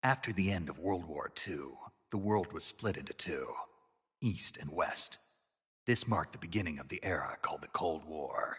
After the end of World War II, the world was split into two, East and West. This marked the beginning of the era called the Cold War.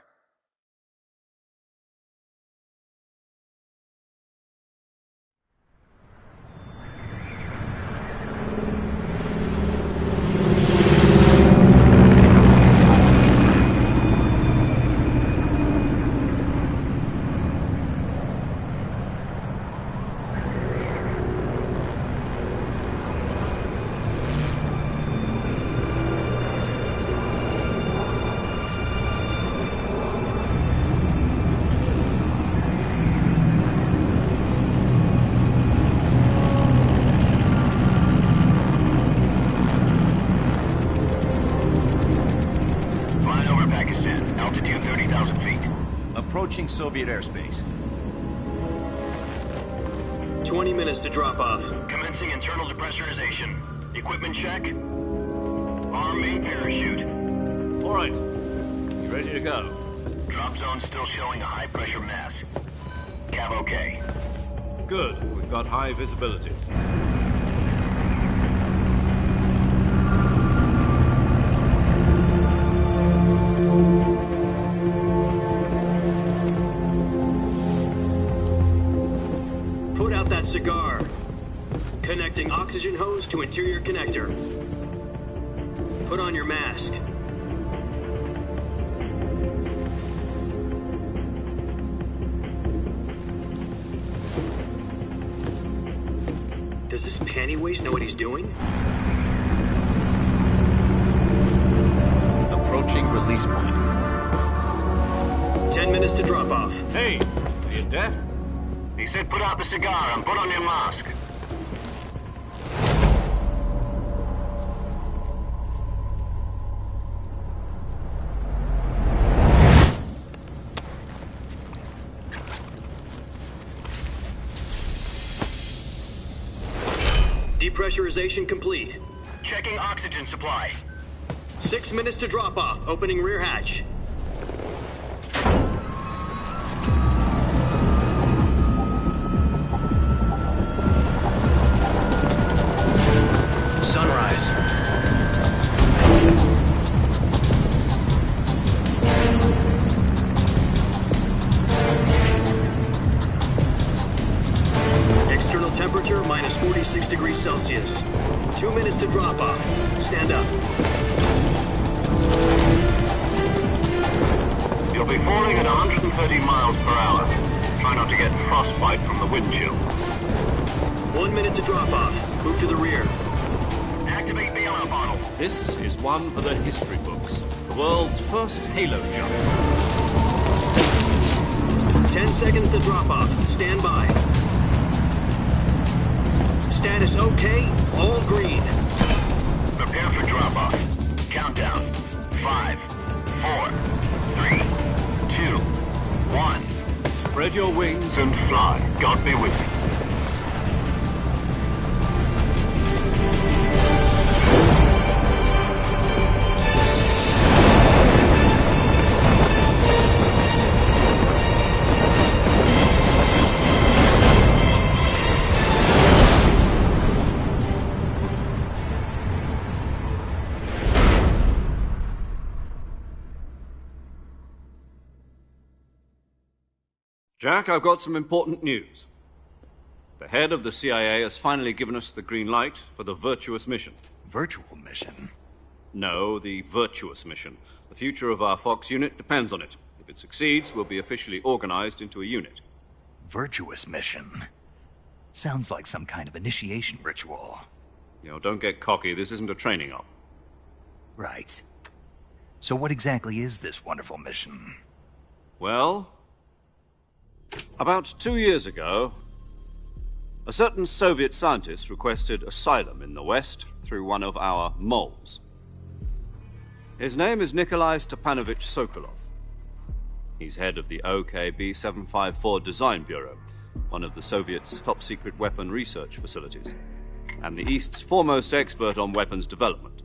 Approaching Soviet airspace. 20 minutes to drop off. Commencing internal depressurization. Equipment check. Arm main parachute. All right. You ready to go? Drop zone still showing a high pressure mass. Cav okay. Good. We've got high visibility. Cigar. Connecting oxygen hose to interior connector. Put on your mask. Does this panty waste know what he's doing? Approaching release point. 10 minutes to drop off. Hey, are you deaf? He said put out the cigar and put on your mask. Depressurization complete. Checking oxygen supply. 6 minutes to drop off. Opening rear hatch. Temperature minus 46 degrees Celsius. 2 minutes to drop off. Stand up. You'll be falling at 130 miles per hour. Try not to get frostbite from the wind chill. 1 minute to drop off. Move to the rear. Activate the oil bottle. This is one for the history books. The world's first halo jump. 10 seconds to drop off. Stand by. Status okay, all green. Prepare for drop-off. Countdown. 5, 4, 3, 2, 1. Spread your wings And fly. God be with you. Jack, I've got some important news. The head of the CIA has finally given us the green light for the virtuous mission. Virtual mission? No, the virtuous mission. The future of our Fox unit depends on it. If it succeeds, we'll be officially organized into a unit. Virtuous mission? Sounds like some kind of initiation ritual. You know, don't get cocky. This isn't a training op. Right. So what exactly is this wonderful mission? Well, about 2 years ago, a certain Soviet scientist requested asylum in the West through one of our moles. His name is Nikolai Stepanovich Sokolov. He's head of the OKB-754 Design Bureau, one of the Soviets' top-secret weapon research facilities, and the East's foremost expert on weapons development.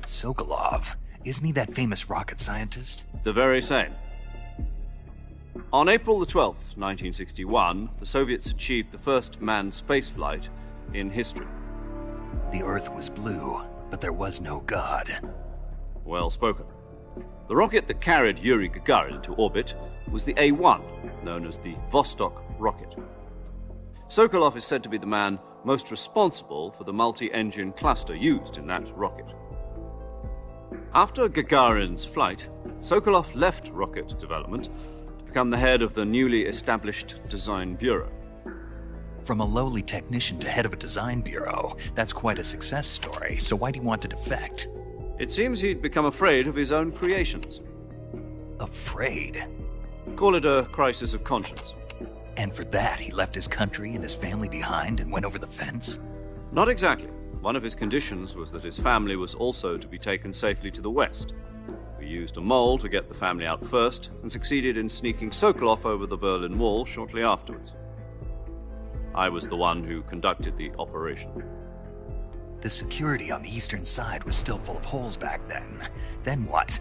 Sokolov? Isn't he that famous rocket scientist? The very same. On April the 12th, 1961, the Soviets achieved the first manned spaceflight in history. The Earth was blue, but there was no God. Well spoken. The rocket that carried Yuri Gagarin to orbit was the A-1, known as the Vostok rocket. Sokolov is said to be the man most responsible for the multi-engine cluster used in that rocket. After Gagarin's flight, Sokolov left rocket development to become the head of the newly established Design Bureau. From a lowly technician to head of a design bureau, that's quite a success story, so why'd he want to defect? It seems he'd become afraid of his own creations. Afraid? Call it a crisis of conscience. And for that, he left his country and his family behind and went over the fence? Not exactly. One of his conditions was that his family was also to be taken safely to the west. We used a mole to get the family out first and succeeded in sneaking Sokolov over the Berlin Wall shortly afterwards. I was the one who conducted the operation. The security on the eastern side was still full of holes back then. Then what?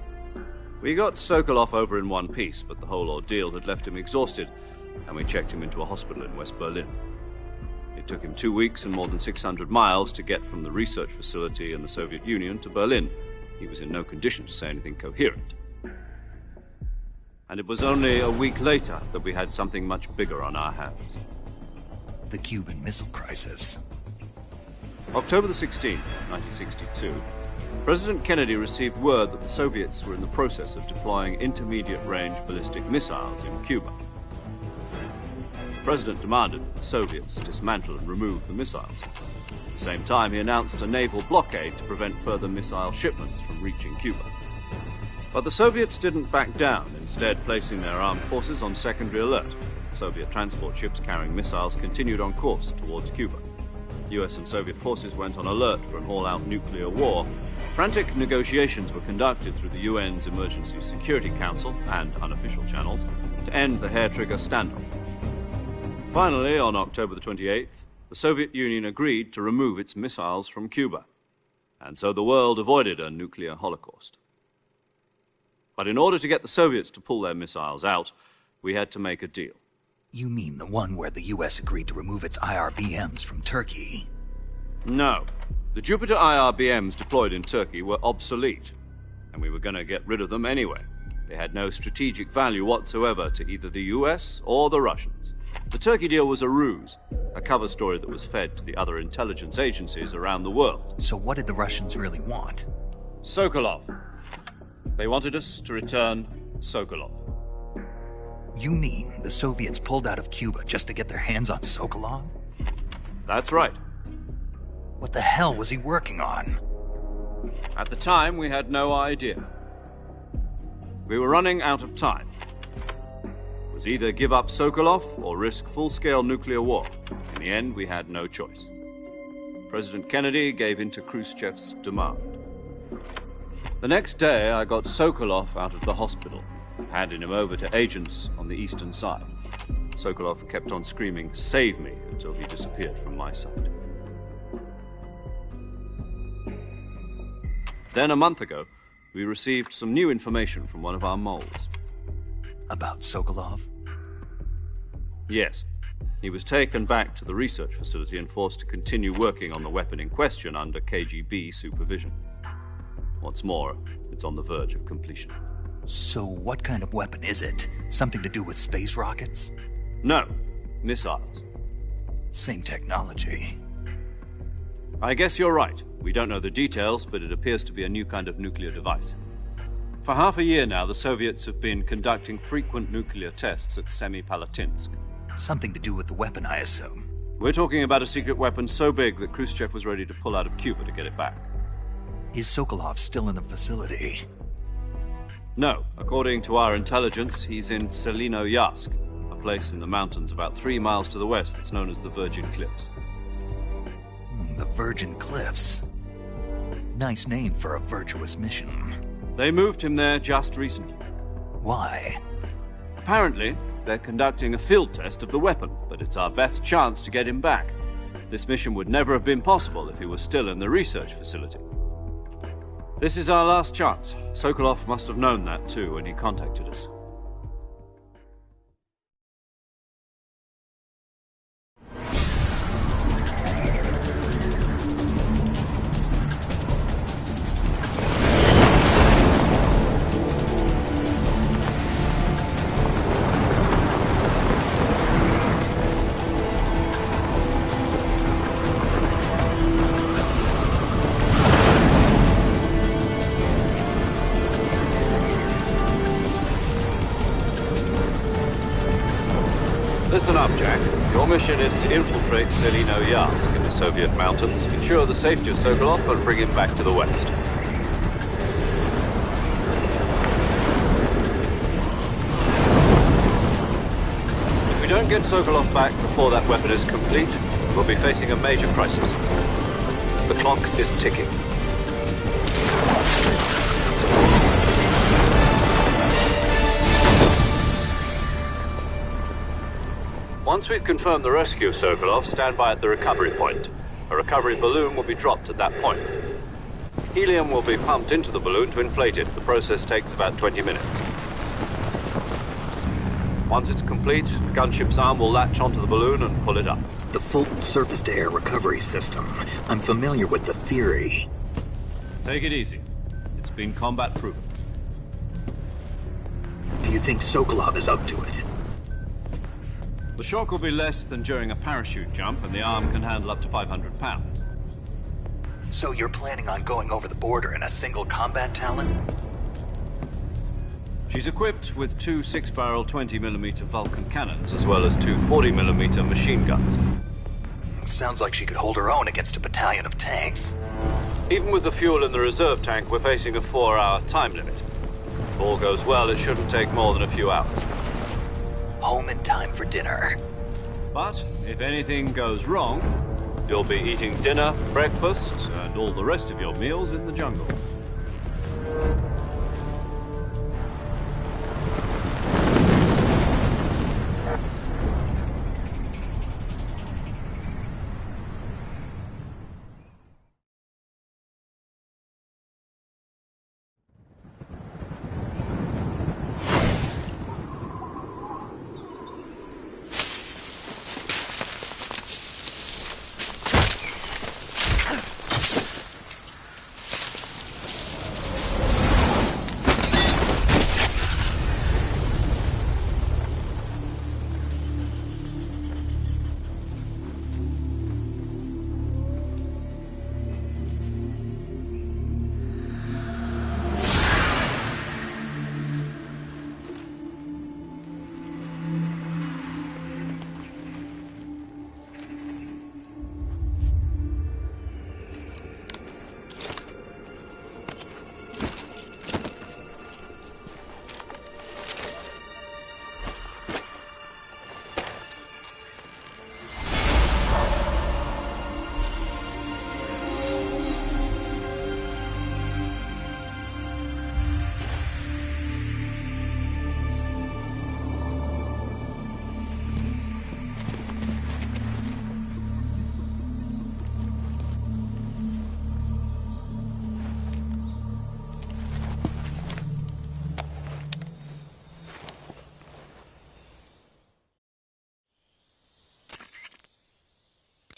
We got Sokolov over in one piece, but the whole ordeal had left him exhausted, and we checked him into a hospital in West Berlin. It took him 2 weeks and more than 600 miles to get from the research facility in the Soviet Union to Berlin. He was in no condition to say anything coherent. And it was only a week later that we had something much bigger on our hands. The Cuban Missile Crisis. October the 16th, 1962, President Kennedy received word that the Soviets were in the process of deploying intermediate-range ballistic missiles in Cuba. The President demanded that the Soviets dismantle and remove the missiles. At the same time, he announced a naval blockade to prevent further missile shipments from reaching Cuba. But the Soviets didn't back down, instead placing their armed forces on secondary alert. Soviet transport ships carrying missiles continued on course towards Cuba. US and Soviet forces went on alert for an all-out nuclear war. Frantic negotiations were conducted through the UN's Emergency Security Council and unofficial channels to end the hair-trigger standoff. Finally, on October the 28th, the Soviet Union agreed to remove its missiles from Cuba, and so the world avoided a nuclear holocaust. But in order to get the Soviets to pull their missiles out, we had to make a deal. You mean the one where the US agreed to remove its IRBMs from Turkey? No. The Jupiter IRBMs deployed in Turkey were obsolete, and we were going to get rid of them anyway. They had no strategic value whatsoever to either the US or the Russians. The Turkey deal was a ruse, a cover story that was fed to the other intelligence agencies around the world. So what did the Russians really want? Sokolov. They wanted us to return Sokolov. You mean the Soviets pulled out of Cuba just to get their hands on Sokolov? That's right. What the hell was he working on? At the time, we had no idea. We were running out of time. It was either give up Sokolov or risk full-scale nuclear war. In the end, we had no choice. President Kennedy gave in to Khrushchev's demand. The next day, I got Sokolov out of the hospital, handing him over to agents on the eastern side. Sokolov kept on screaming, "Save me," until he disappeared from my sight. Then a month ago, we received some new information from one of our moles. About Sokolov? Yes. He was taken back to the research facility and forced to continue working on the weapon in question under KGB supervision. What's more, it's on the verge of completion. So what kind of weapon is it? Something to do with space rockets? No, missiles. Same technology. I guess you're right. We don't know the details, but it appears to be a new kind of nuclear device. For half a year now, the Soviets have been conducting frequent nuclear tests at Semipalatinsk. Something to do with the weapon, I assume. We're talking about a secret weapon so big that Khrushchev was ready to pull out of Cuba to get it back. Is Sokolov still in the facility? No. According to our intelligence, he's in Selinoyarsk, a place in the mountains about 3 miles to the west that's known as the Virgin Cliffs. The Virgin Cliffs. Nice name for a virtuous mission. They moved him there just recently. Why? Apparently, they're conducting a field test of the weapon, but it's our best chance to get him back. This mission would never have been possible if he was still in the research facility. This is our last chance. Sokolov must have known that too when he contacted us. up, Jack. Your mission is to infiltrate Selino Yask in the Soviet mountains, ensure the safety of Sokolov, and bring him back to the West. If we don't get Sokolov back before that weapon is complete, we'll be facing a major crisis. The clock is ticking. Once we've confirmed the rescue of Sokolov, stand by at the recovery point. A recovery balloon will be dropped at that point. Helium will be pumped into the balloon to inflate it. The process takes about 20 minutes. Once it's complete, the gunship's arm will latch onto the balloon and pull it up. The Fulton surface-to-air recovery system. I'm familiar with the theory. Take it easy. It's been combat proven. Do you think Sokolov is up to it? The shock will be less than during a parachute jump, and the arm can handle up to 500 pounds. So you're planning on going over the border in a single combat Talon? She's equipped with two 6-barrel 20mm Vulcan cannons, as well as two 40mm machine guns. Sounds like she could hold her own against a battalion of tanks. Even with the fuel in the reserve tank, we're facing a 4-hour time limit. If all goes well, it shouldn't take more than a few hours. Home in time for dinner. But if anything goes wrong, you'll be eating dinner, breakfast, and all the rest of your meals in the jungle.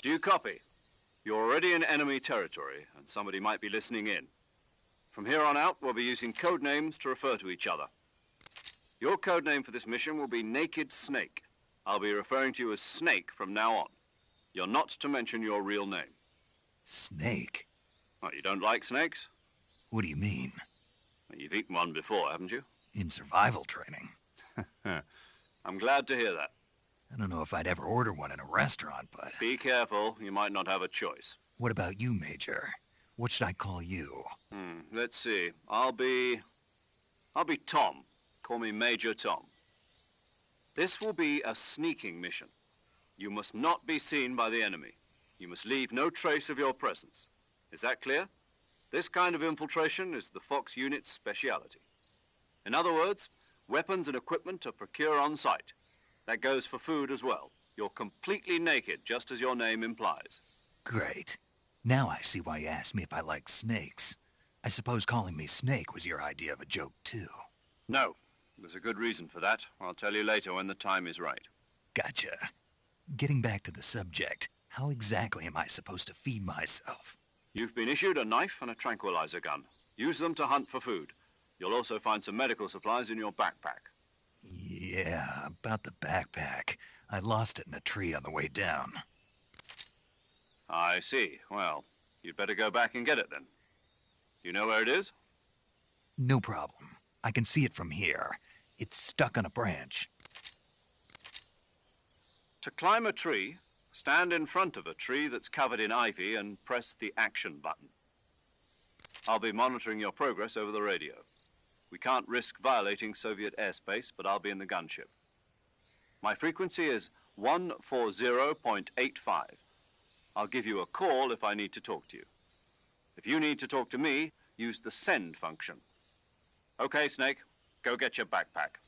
Do you copy? You're already in enemy territory, and somebody might be listening in. From here on out, we'll be using code names to refer to each other. Your code name for this mission will be Naked Snake. I'll be referring to you as Snake from now on. You're not to mention your real name. Snake? Oh, you don't like snakes? What do you mean? Well, you've eaten one before, haven't you? In survival training. I'm glad to hear that. I don't know if I'd ever order one in a restaurant, but... Be careful, you might not have a choice. What about you, Major? What should I call you? Let's see. I'll be Tom. Call me Major Tom. This will be a sneaking mission. You must not be seen by the enemy. You must leave no trace of your presence. Is that clear? This kind of infiltration is the Fox unit's speciality. In other words, weapons and equipment are procured on site. That goes for food as well. You're completely naked, just as your name implies. Great. Now I see why you asked me if I like snakes. I suppose calling me Snake was your idea of a joke, too. No. There's a good reason for that. I'll tell you later when the time is right. Gotcha. Getting back to the subject, how exactly am I supposed to feed myself? You've been issued a knife and a tranquilizer gun. Use them to hunt for food. You'll also find some medical supplies in your backpack. Yeah, about the backpack. I lost it in a tree on the way down. I see. Well, you'd better go back and get it then. You know where it is? No problem. I can see it from here. It's stuck on a branch. To climb a tree, stand in front of a tree that's covered in ivy and press the action button. I'll be monitoring your progress over the radio. We can't risk violating Soviet airspace, but I'll be in the gunship. My frequency is 140.85. I'll give you a call if I need to talk to you. If you need to talk to me, use the send function. Okay, Snake, go get your backpack.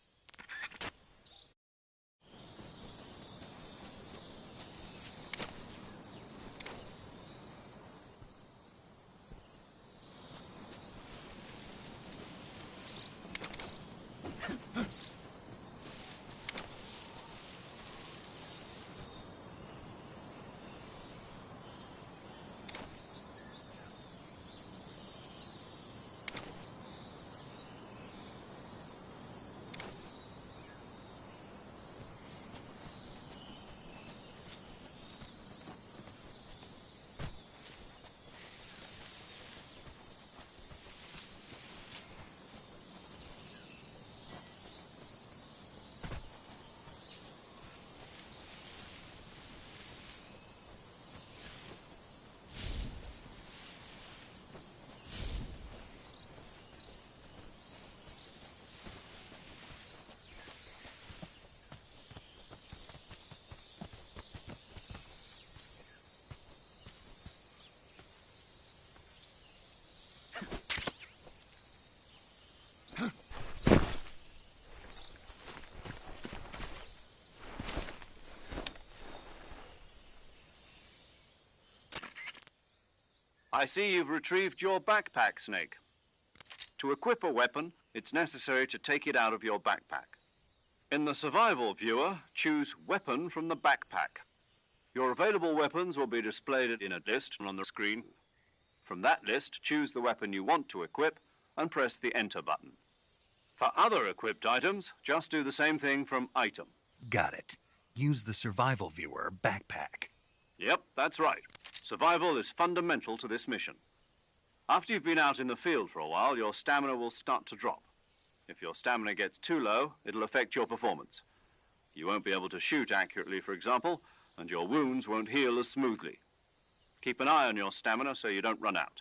I see you've retrieved your backpack, Snake. To equip a weapon, it's necessary to take it out of your backpack. In the survival viewer, choose Weapon from the backpack. Your available weapons will be displayed in a list on the screen. From that list, choose the weapon you want to equip and press the Enter button. For other equipped items, just do the same thing from Item. Got it. Use the survival viewer backpack. Yep, that's right. Survival is fundamental to this mission. After you've been out in the field for a while, your stamina will start to drop. If your stamina gets too low, it'll affect your performance. You won't be able to shoot accurately, for example, and your wounds won't heal as smoothly. Keep an eye on your stamina so you don't run out.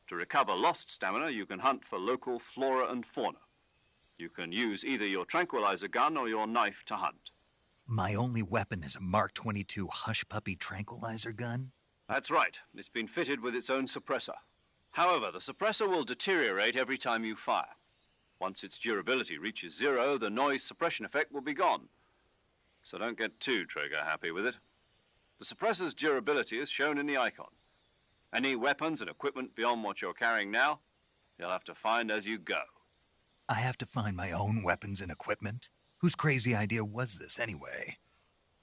To recover lost stamina, you can hunt for local flora and fauna. You can use either your tranquilizer gun or your knife to hunt. My only weapon is a Mark 22 Hush Puppy tranquilizer gun? That's right. It's been fitted with its own suppressor. However, the suppressor will deteriorate every time you fire. Once its durability reaches 0, the noise suppression effect will be gone. So don't get too trigger-happy with it. The suppressor's durability is shown in the icon. Any weapons and equipment beyond what you're carrying now, you'll have to find as you go. I have to find my own weapons and equipment? Whose crazy idea was this, anyway?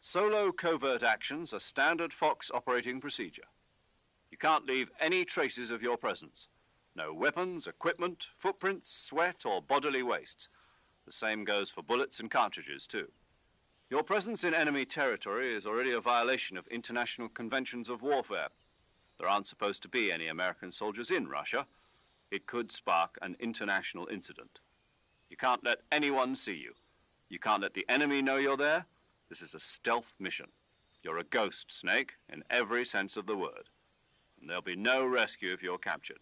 Solo covert actions are standard Fox operating procedure. You can't leave any traces of your presence. No weapons, equipment, footprints, sweat, or bodily waste. The same goes for bullets and cartridges, too. Your presence in enemy territory is already a violation of international conventions of warfare. There aren't supposed to be any American soldiers in Russia. It could spark an international incident. You can't let anyone see you. You can't let the enemy know you're there. This is a stealth mission. You're a ghost, Snake, in every sense of the word. And there'll be no rescue if you're captured.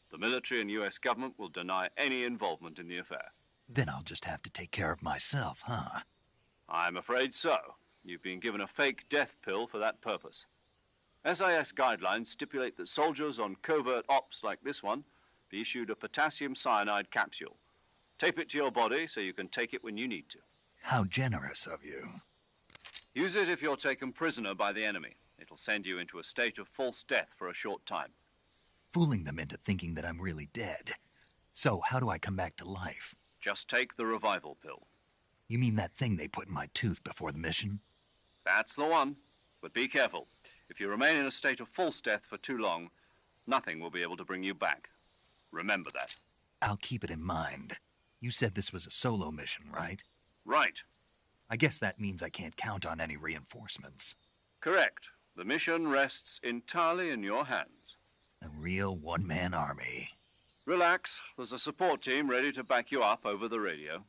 The military and U.S. government will deny any involvement in the affair. Then I'll just have to take care of myself, huh? I'm afraid so. You've been given a fake death pill for that purpose. SIS guidelines stipulate that soldiers on covert ops like this one be issued a potassium cyanide capsule. Tape it to your body so you can take it when you need to. How generous of you. Use it if you're taken prisoner by the enemy. It'll send you into a state of false death for a short time. Fooling them into thinking that I'm really dead. So, how do I come back to life? Just take the revival pill. You mean that thing they put in my tooth before the mission? That's the one. But be careful. If you remain in a state of false death for too long, nothing will be able to bring you back. Remember that. I'll keep it in mind. You said this was a solo mission, right? Right. I guess that means I can't count on any reinforcements. Correct. The mission rests entirely in your hands. A real one-man army. Relax. There's a support team ready to back you up over the radio.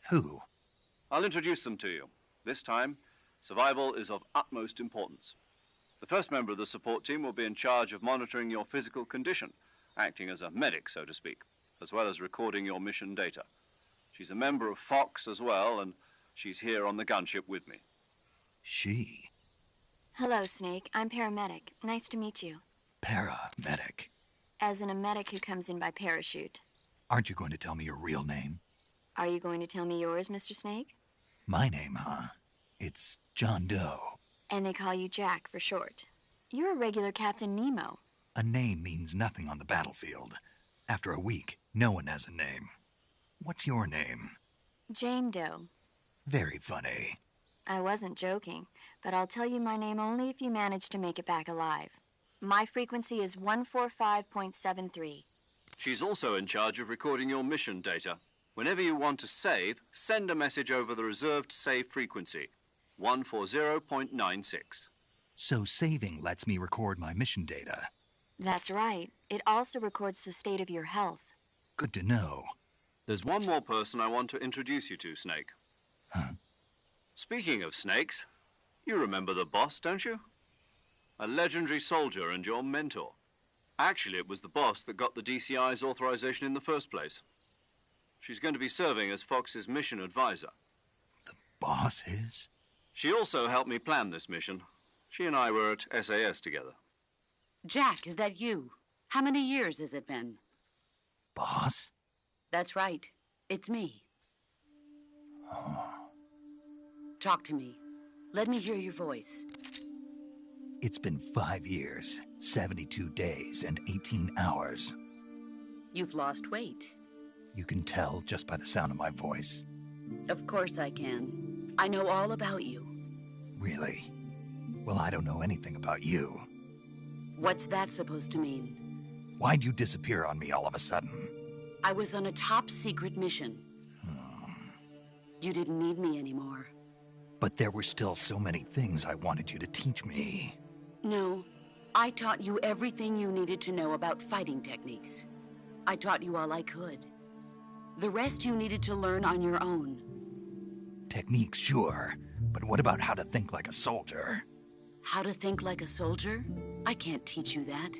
Who? I'll introduce them to you. This time, Survival is of utmost importance. The first member of the support team will be in charge of monitoring your physical condition, acting as a medic, so to speak, as well as recording your mission data. She's a member of Fox as well, and she's here on the gunship with me. She? Hello, Snake. I'm paramedic. Nice to meet you. Paramedic. As in a medic who comes in by parachute. Aren't you going to tell me your real name? Are you going to tell me yours, Mr. Snake? My name, huh? It's John Doe. And they call you Jack for short. You're a regular Captain Nemo. A name means nothing on the battlefield. After a week, no one has a name. What's your name? Jane Doe. Very funny. I wasn't joking, but I'll tell you my name only if you manage to make it back alive. My frequency is 145.73. She's also in charge of recording your mission data. Whenever you want to save, send a message over the reserved save frequency, 140.96. So saving lets me record my mission data. That's right. It also records the state of your health. Good to know. There's one more person I want to introduce you to, Snake. Huh? Speaking of snakes, you remember the boss, don't you? A legendary soldier and your mentor. Actually, it was the boss that got the DCI's authorization in the first place. She's going to be serving as Fox's mission advisor. The boss is? She also helped me plan this mission. She and I were at SAS together. Jack, is that you? How many years has it been? Boss? That's right. It's me. Oh. Talk to me. Let me hear your voice. It's been 5 years, 72 days, and 18 hours. You've lost weight. You can tell just by the sound of my voice. Of course I can. I know all about you. Really? Well, I don't know anything about you. What's that supposed to mean? Why'd you disappear on me all of a sudden? I was on a top-secret mission. You didn't need me anymore. But there were still so many things I wanted you to teach me. No. I taught you everything you needed to know about fighting techniques. I taught you all I could. The rest you needed to learn on your own. Techniques, sure. But what about how to think like a soldier? How to think like a soldier? I can't teach you that.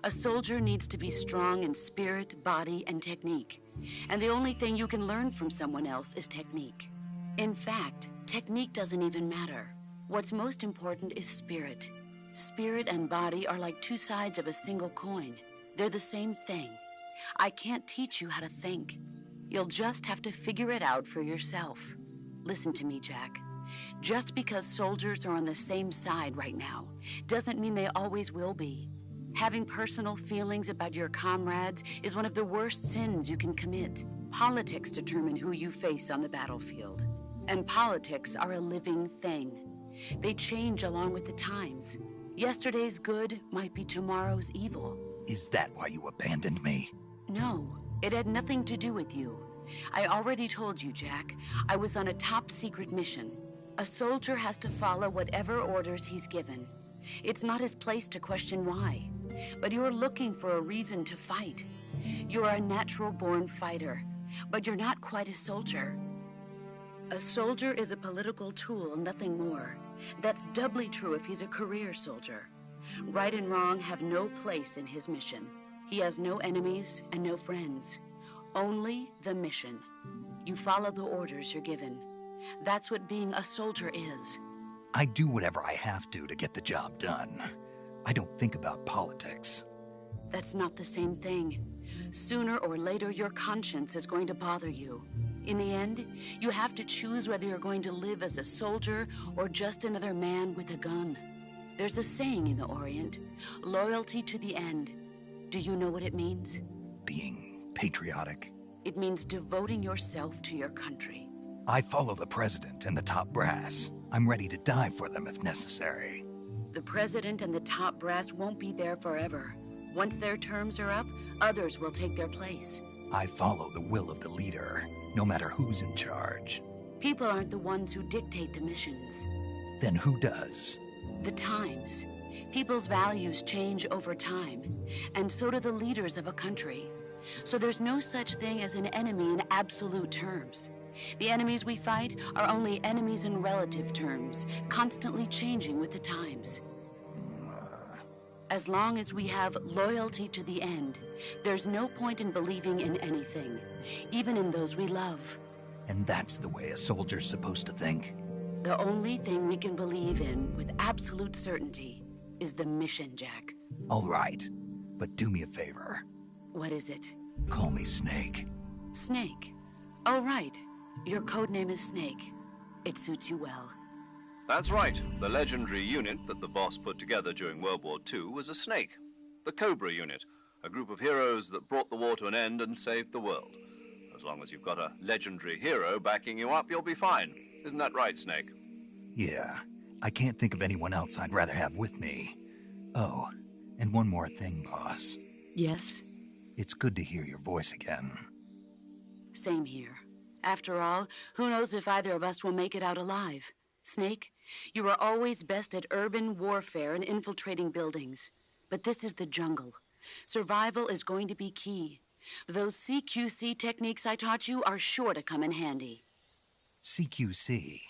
A soldier needs to be strong in spirit, body, and technique. And the only thing you can learn from someone else is technique. In fact, technique doesn't even matter. What's most important is spirit. Spirit and body are like two sides of a single coin. They're the same thing. I can't teach you how to think. You'll just have to figure it out for yourself. Listen to me, Jack. Just because soldiers are on the same side right now doesn't mean they always will be. Having personal feelings about your comrades is one of the worst sins you can commit. Politics determine who you face on the battlefield. And politics are a living thing. They change along with the times. Yesterday's good might be tomorrow's evil. Is that why you abandoned me? No, it had nothing to do with you. I already told you, Jack. I was on a top-secret mission. A soldier has to follow whatever orders he's given. It's not his place to question why. But you're looking for a reason to fight. You're a natural-born fighter, but you're not quite a soldier. A soldier is a political tool, nothing more. That's doubly true if he's a career soldier. Right and wrong have no place in his mission. He has no enemies and no friends. Only the mission. You follow the orders you're given. That's what being a soldier is. I do whatever I have to get the job done. I don't think about politics. That's not the same thing. Sooner or later, your conscience is going to bother you. In the end, you have to choose whether you're going to live as a soldier or just another man with a gun. There's a saying in the Orient, loyalty to the end. Do you know what it means? Being patriotic. It means devoting yourself to your country. I follow the president and the top brass. I'm ready to die for them if necessary. The president and the top brass won't be there forever. Once their terms are up, others will take their place. I follow the will of the leader, no matter who's in charge. People aren't the ones who dictate the missions. Then who does? The times. People's values change over time, and so do the leaders of a country. So there's no such thing as an enemy in absolute terms. The enemies we fight are only enemies in relative terms, constantly changing with the times. As long as we have loyalty to the end, there's no point in believing in anything, even in those we love. And that's the way a soldier's supposed to think? The only thing we can believe in with absolute certainty is the mission, Jack. All right, but do me a favor. What is it? Call me Snake. Snake. Oh, right. Your codename is Snake. It suits you well. That's right. The legendary unit that the boss put together during World War II was a snake. The Cobra unit, a group of heroes that brought the war to an end and saved the world. As long as you've got a legendary hero backing you up, you'll be fine. Isn't that right, Snake? Yeah, I can't think of anyone else I'd rather have with me. Oh, and one more thing, boss. Yes? It's good to hear your voice again. Same here. After all, who knows if either of us will make it out alive? Snake, you are always best at urban warfare and infiltrating buildings. But this is the jungle. Survival is going to be key. Those CQC techniques I taught you are sure to come in handy. CQC?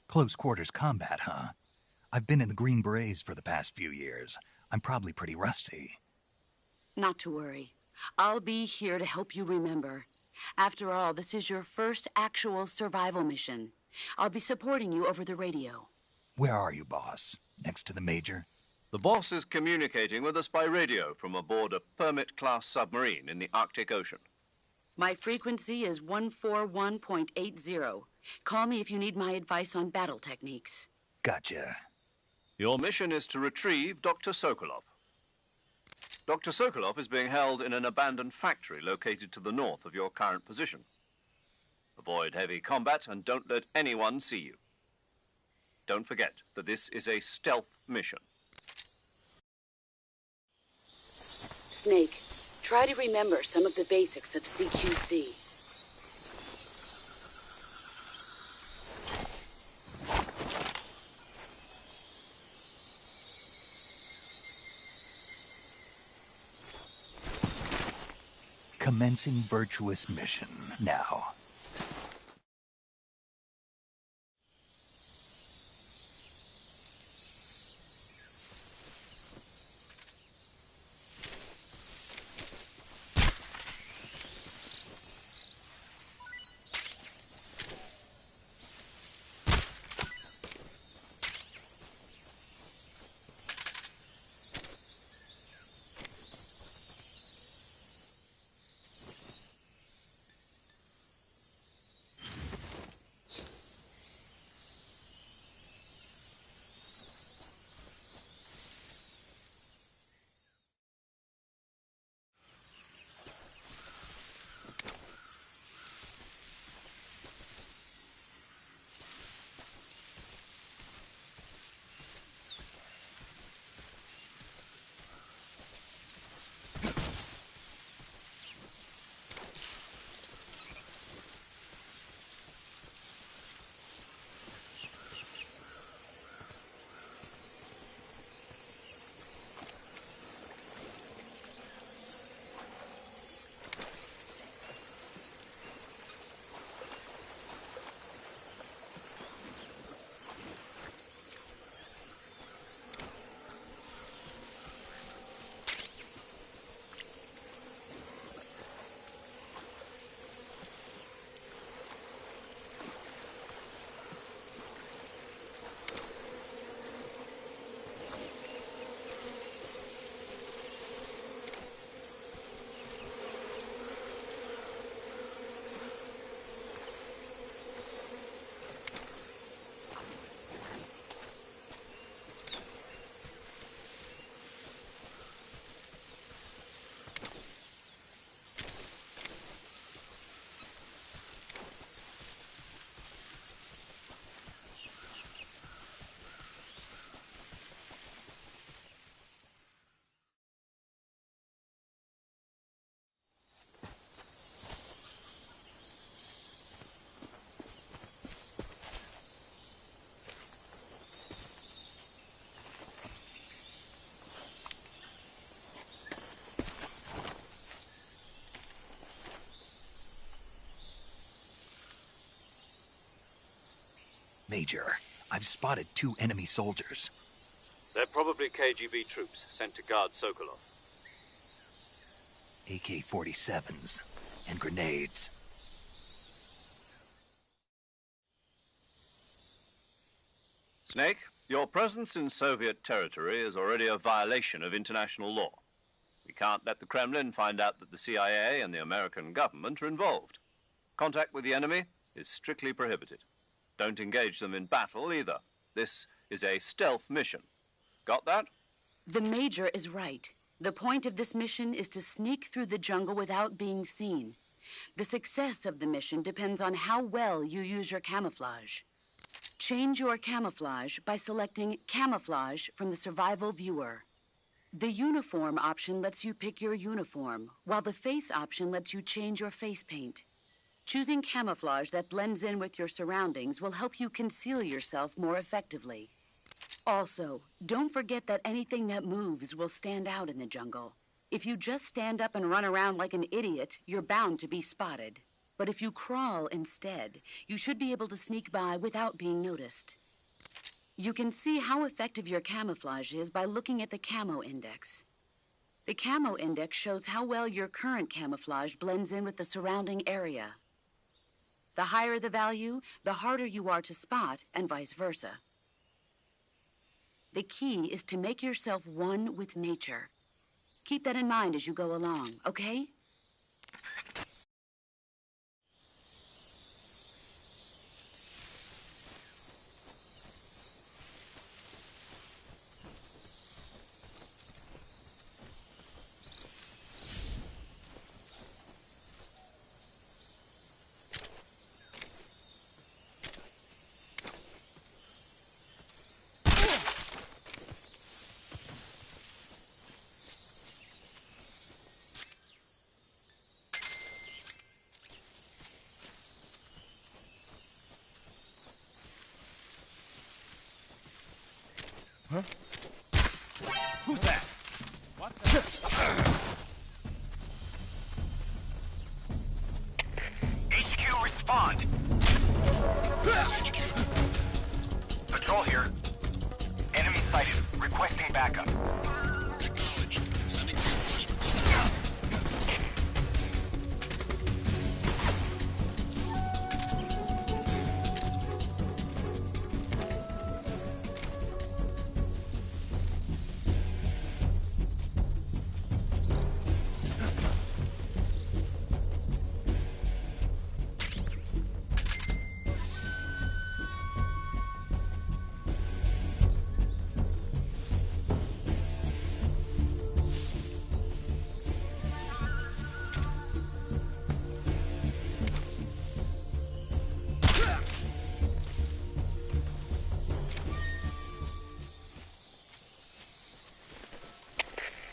Close quarters combat, huh? I've been in the Green Berets for the past few years. I'm probably pretty rusty. Not to worry. I'll be here to help you remember. After all, this is your first actual survival mission. I'll be supporting you over the radio. Where are you, boss? Next to the Major? The boss is communicating with us by radio from aboard a Permit-class submarine in the Arctic Ocean. My frequency is 141.80. Call me if you need my advice on battle techniques. Gotcha. Your mission is to retrieve Dr. Sokolov. Dr. Sokolov is being held in an abandoned factory located to the north of your current position. Avoid heavy combat and don't let anyone see you. Don't forget that this is a stealth mission. Snake, try to remember some of the basics of CQC. Commencing virtuous mission now. Major, I've spotted 2 enemy soldiers. They're probably KGB troops sent to guard Sokolov. AK-47s and grenades. Snake, your presence in Soviet territory is already a violation of international law. We can't let the Kremlin find out that the CIA and the American government are involved. Contact with the enemy is strictly prohibited. Don't engage them in battle either. This is a stealth mission. Got that? The Major is right. The point of this mission is to sneak through the jungle without being seen. The success of the mission depends on how well you use your camouflage. Change your camouflage by selecting Camouflage from the Survival Viewer. The Uniform option lets you pick your uniform, while the Face option lets you change your face paint. Choosing camouflage that blends in with your surroundings will help you conceal yourself more effectively. Also, don't forget that anything that moves will stand out in the jungle. If you just stand up and run around like an idiot, you're bound to be spotted. But if you crawl instead, you should be able to sneak by without being noticed. You can see how effective your camouflage is by looking at the Camo Index. The Camo Index shows how well your current camouflage blends in with the surrounding area. The higher the value, the harder you are to spot, and vice versa. The key is to make yourself one with nature. Keep that in mind as you go along, okay? Huh? Who's that? What the? HQ, respond! This is HQ. Patrol here. Enemy sighted. Requesting backup. Acknowledged. Sending reinforcements.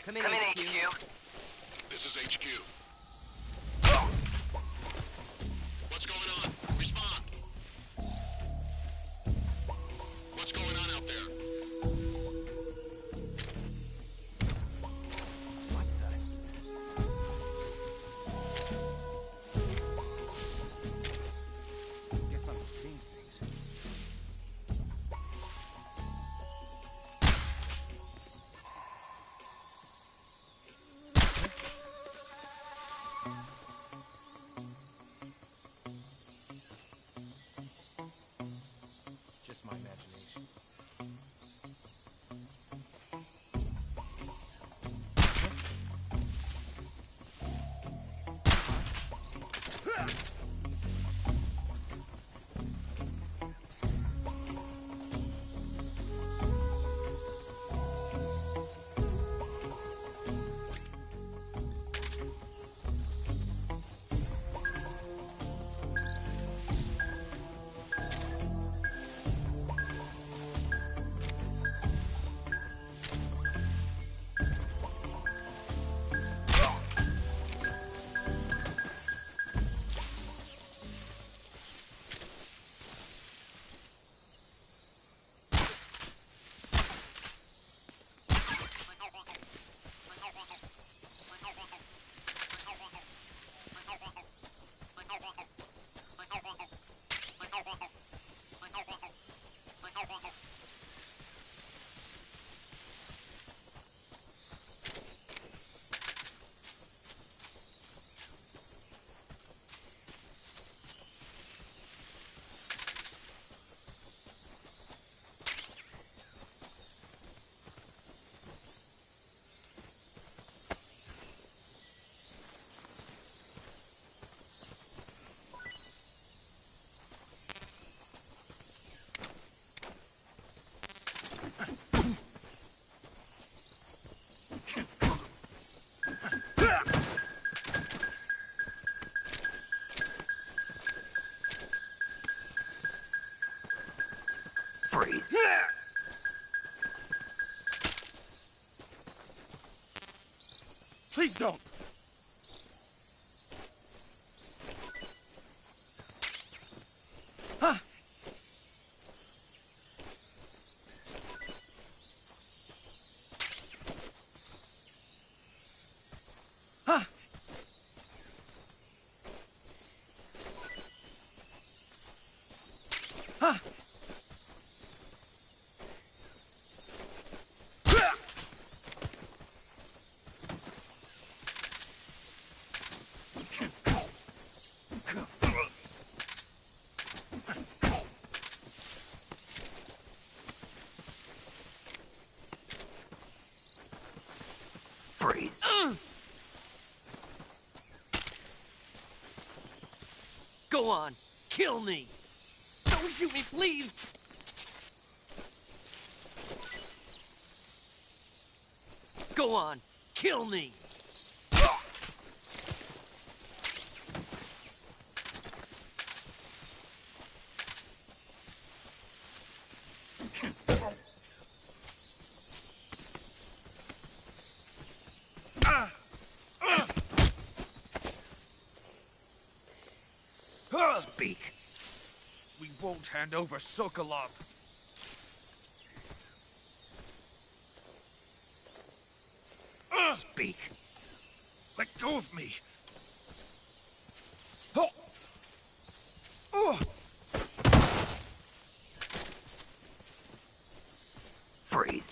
Come in, HQ. This is HQ. What's going on? Respond. What's going on out there? What the? Guess I'm seeing things. Just my imagination. Please don't! Huh? Huh? Huh? Freeze. Go on, kill me! Don't shoot me, please! Go on, kill me! Speak. We won't hand over Sokolov. Speak. Let go of me. Freeze.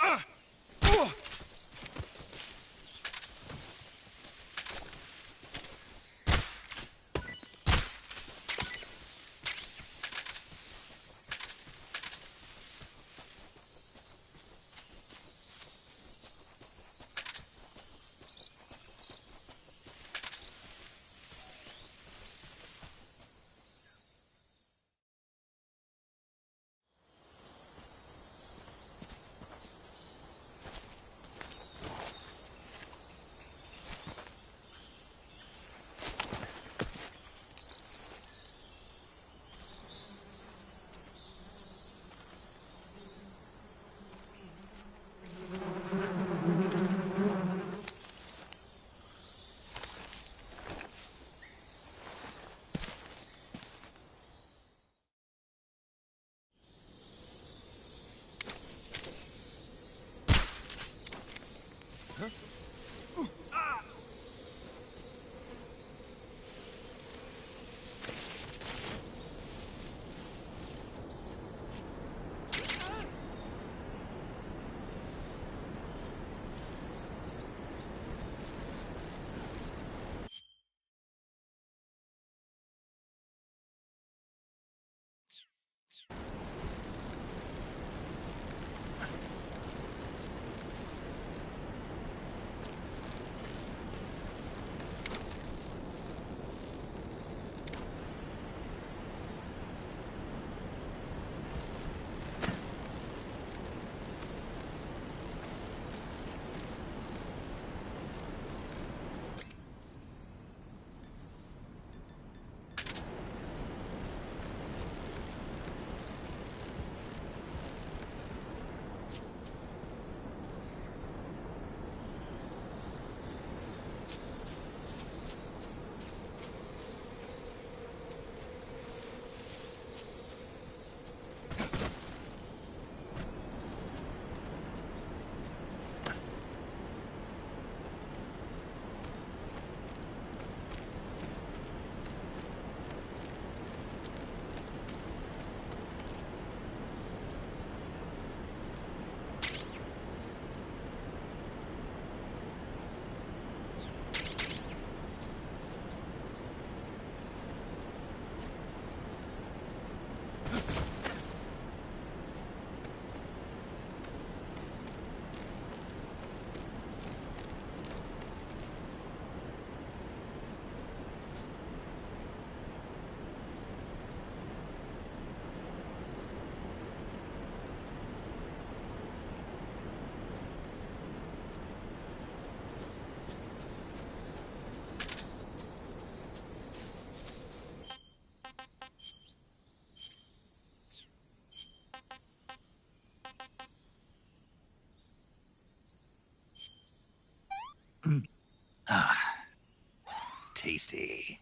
Tasty.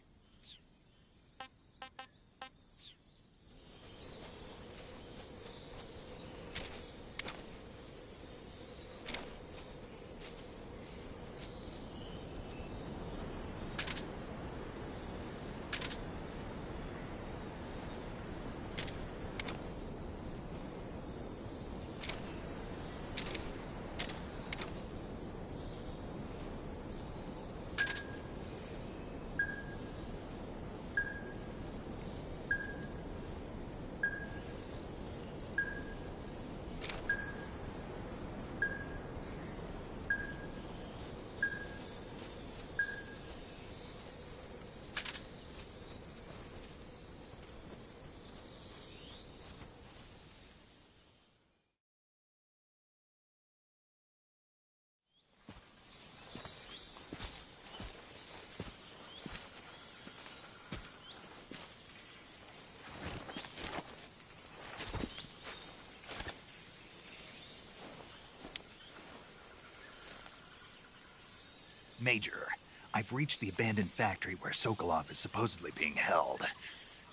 Major, I've reached the abandoned factory where Sokolov is supposedly being held.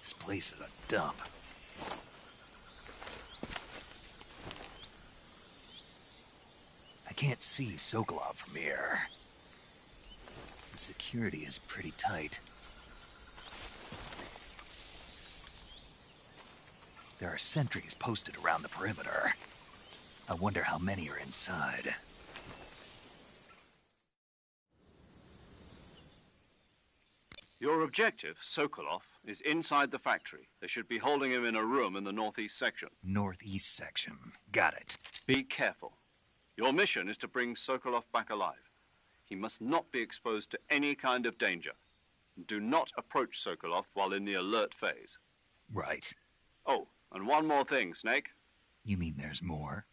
This place is a dump. I can't see Sokolov from here. The security is pretty tight. There are sentries posted around the perimeter. I wonder how many are inside. Your objective, Sokolov, is inside the factory. They should be holding him in a room in the northeast section. Northeast section. Got it. Be careful. Your mission is to bring Sokolov back alive. He must not be exposed to any kind of danger. Do not approach Sokolov while in the alert phase. Right. Oh, and one more thing, Snake. You mean there's more?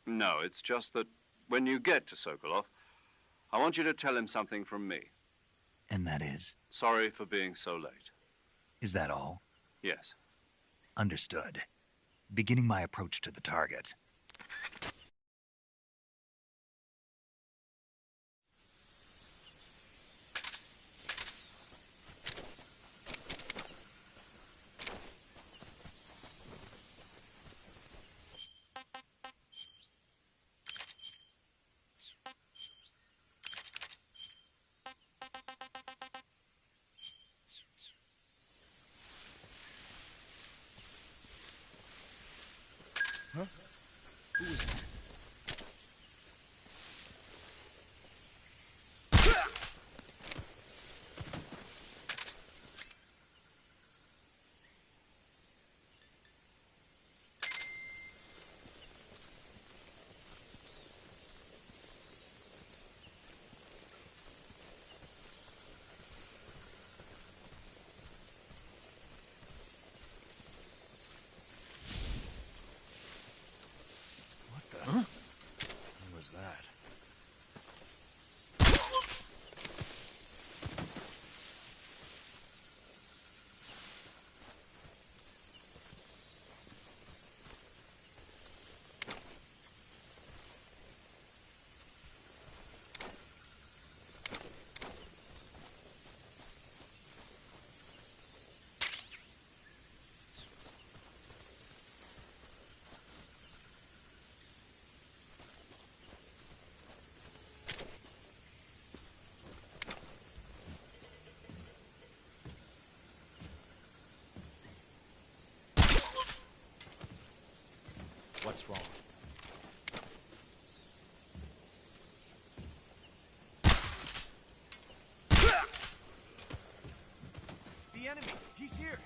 No, it's just that when you get to Sokolov, I want you to tell him something from me. And that is? Sorry for being so late. Is that all? Yes. Understood. Beginning my approach to the target. Huh? Who was that? Huh? What was that? What's wrong? The enemy! He's here!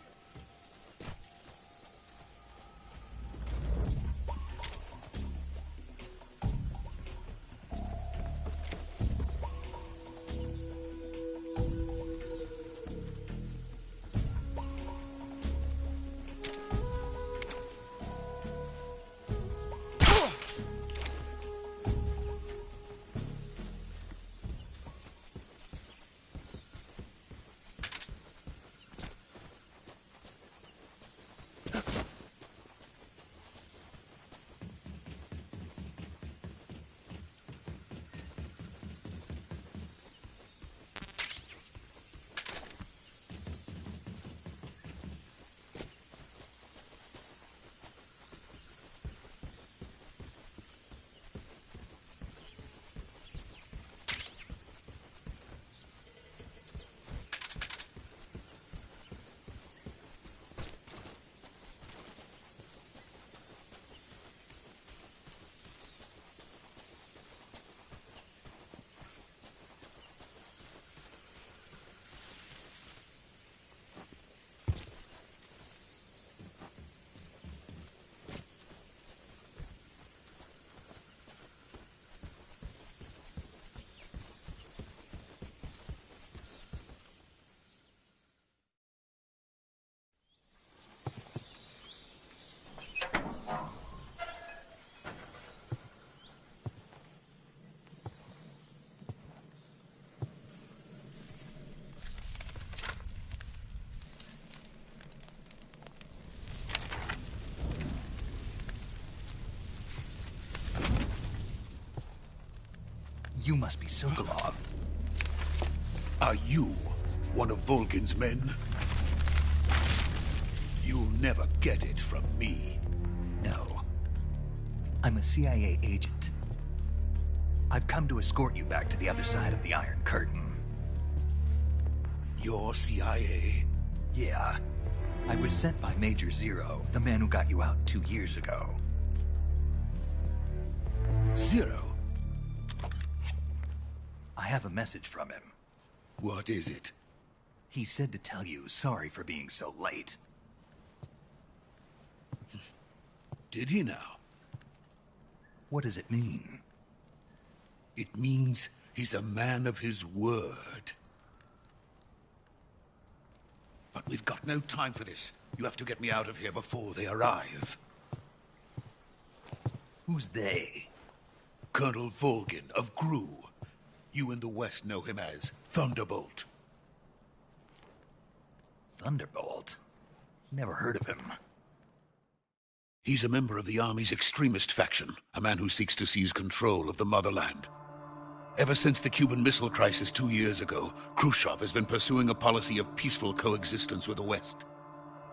You must be Sokolov. Are you one of Volgin's men? You'll never get it from me. No. I'm a CIA agent. I've come to escort you back to the other side of the Iron Curtain. You're CIA? Yeah. I was sent by Major Zero, the man who got you out 2 years ago. Zero? I have a message from him. What is it? He said to tell you sorry for being so late. Did he now? What does it mean? It means he's a man of his word. But we've got no time for this. You have to get me out of here before they arrive. Who's they? Colonel Volgin of GRU. You in the West know him as Thunderbolt. Thunderbolt? Never heard of him. He's a member of the Army's extremist faction, a man who seeks to seize control of the motherland. Ever since the Cuban Missile Crisis 2 years ago, Khrushchev has been pursuing a policy of peaceful coexistence with the West.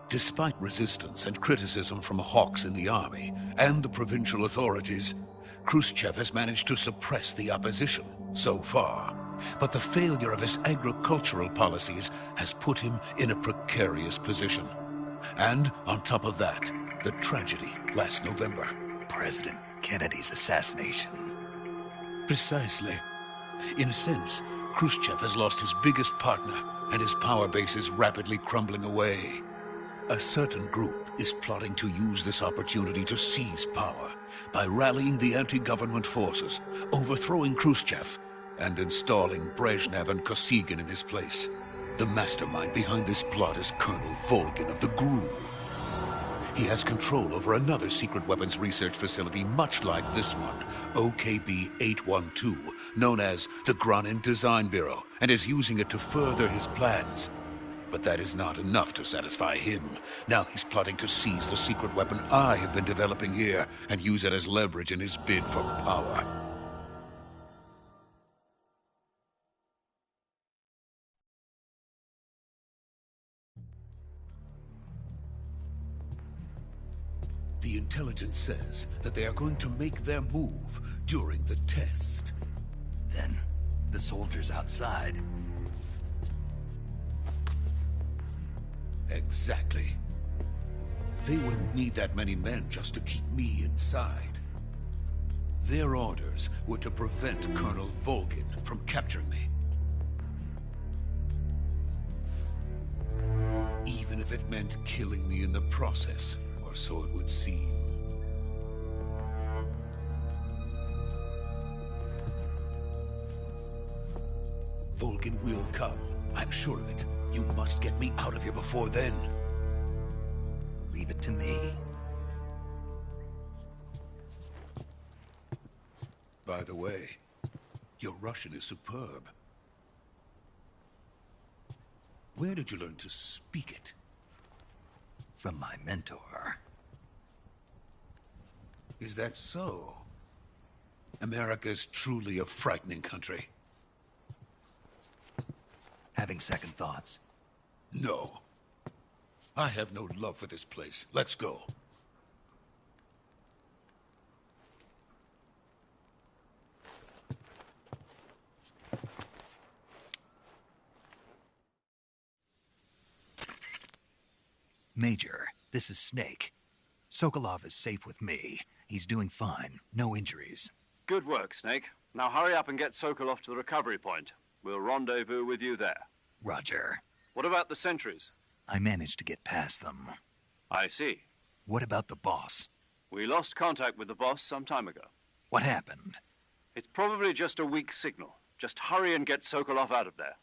Despite resistance and criticism from hawks in the army and the provincial authorities, Khrushchev has managed to suppress the opposition so far. But the failure of his agricultural policies has put him in a precarious position. And on top of that, the tragedy last November. President Kennedy's assassination. Precisely. In a sense, Khrushchev has lost his biggest partner, and his power base is rapidly crumbling away. A certain group is plotting to use this opportunity to seize power by rallying the anti-government forces, overthrowing Khrushchev, and installing Brezhnev and Kosygin in his place. The mastermind behind this plot is Colonel Volgin of the GRU. He has control over another secret weapons research facility much like this one, OKB-812, known as the Granin Design Bureau, and is using it to further his plans. But that is not enough to satisfy him. Now he's plotting to seize the secret weapon I have been developing here and use it as leverage in his bid for power. The intelligence says that they are going to make their move during the test. Then, the soldiers outside. Exactly. They wouldn't need that many men just to keep me inside. Their orders were to prevent Colonel Volgin from capturing me. Even if it meant killing me in the process. So it would seem. Volgin will come. I'm sure of it. You must get me out of here before then. Leave it to me. By the way, your Russian is superb. Where did you learn to speak it? From my mentor. Is that so? America's truly a frightening country. Having second thoughts? No. I have no love for this place. Let's go. Major, this is Snake. Sokolov is safe with me. He's doing fine. No injuries. Good work, Snake. Now hurry up and get Sokolov to the recovery point. We'll rendezvous with you there. Roger. What about the sentries? I managed to get past them. I see. What about the boss? We lost contact with the boss some time ago. What happened? It's probably just a weak signal. Just hurry and get Sokolov out of there.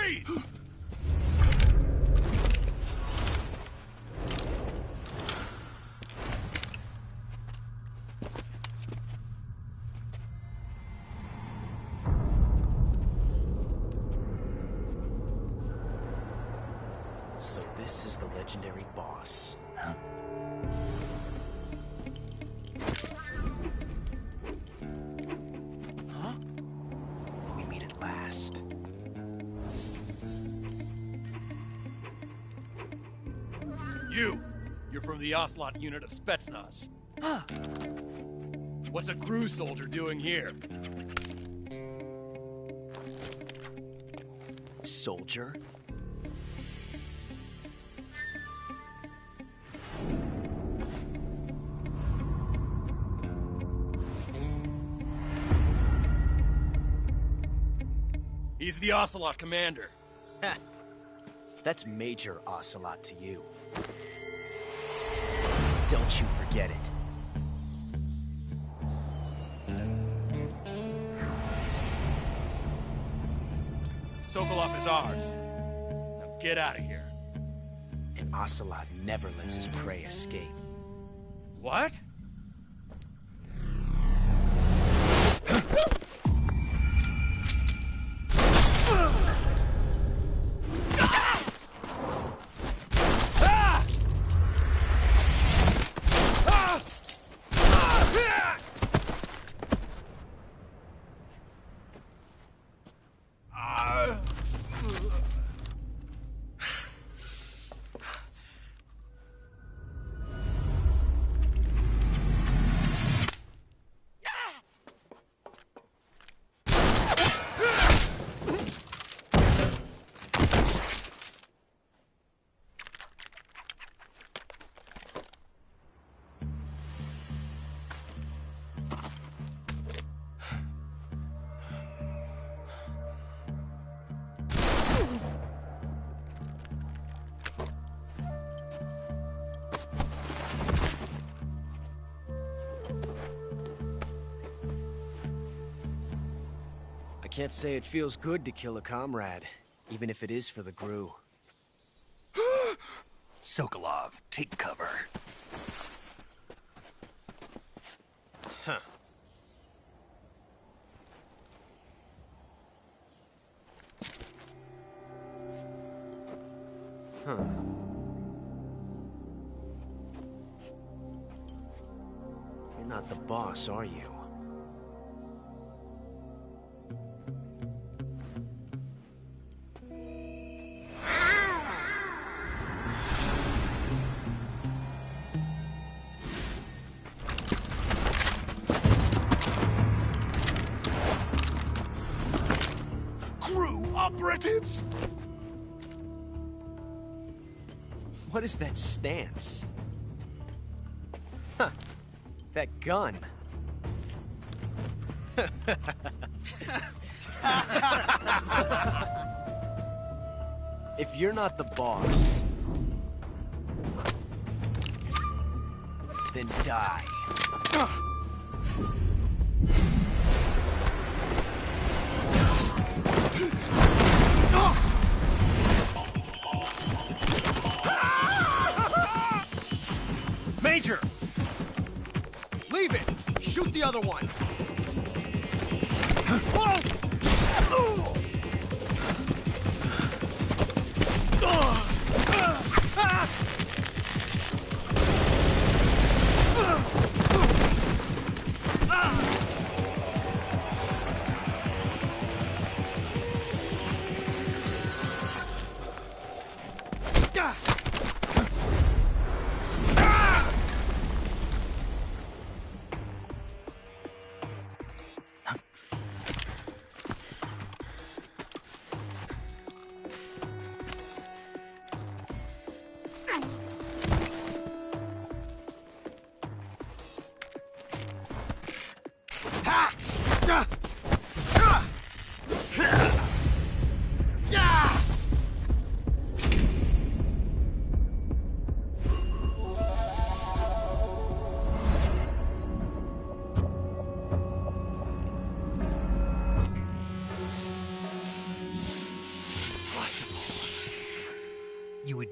Freeze! So this is the legendary boss. Huh? Huh? We meet at last. You're from the Ocelot unit of Spetsnaz. Huh. What's a crew soldier doing here? Soldier? He's the Ocelot commander. Ha! That's Major Ocelot to you. Don't you forget it. Sokolov is ours. Now get out of here. And Ocelot never lets his prey escape. What? I can't say it feels good to kill a comrade, even if it is for the GRU. Sokolov, take cover. Huh. Huh. You're not the boss, are you? Operatives! What is that stance? Huh. That gun. If you're not the boss, then die. Major! Leave it! Shoot the other one!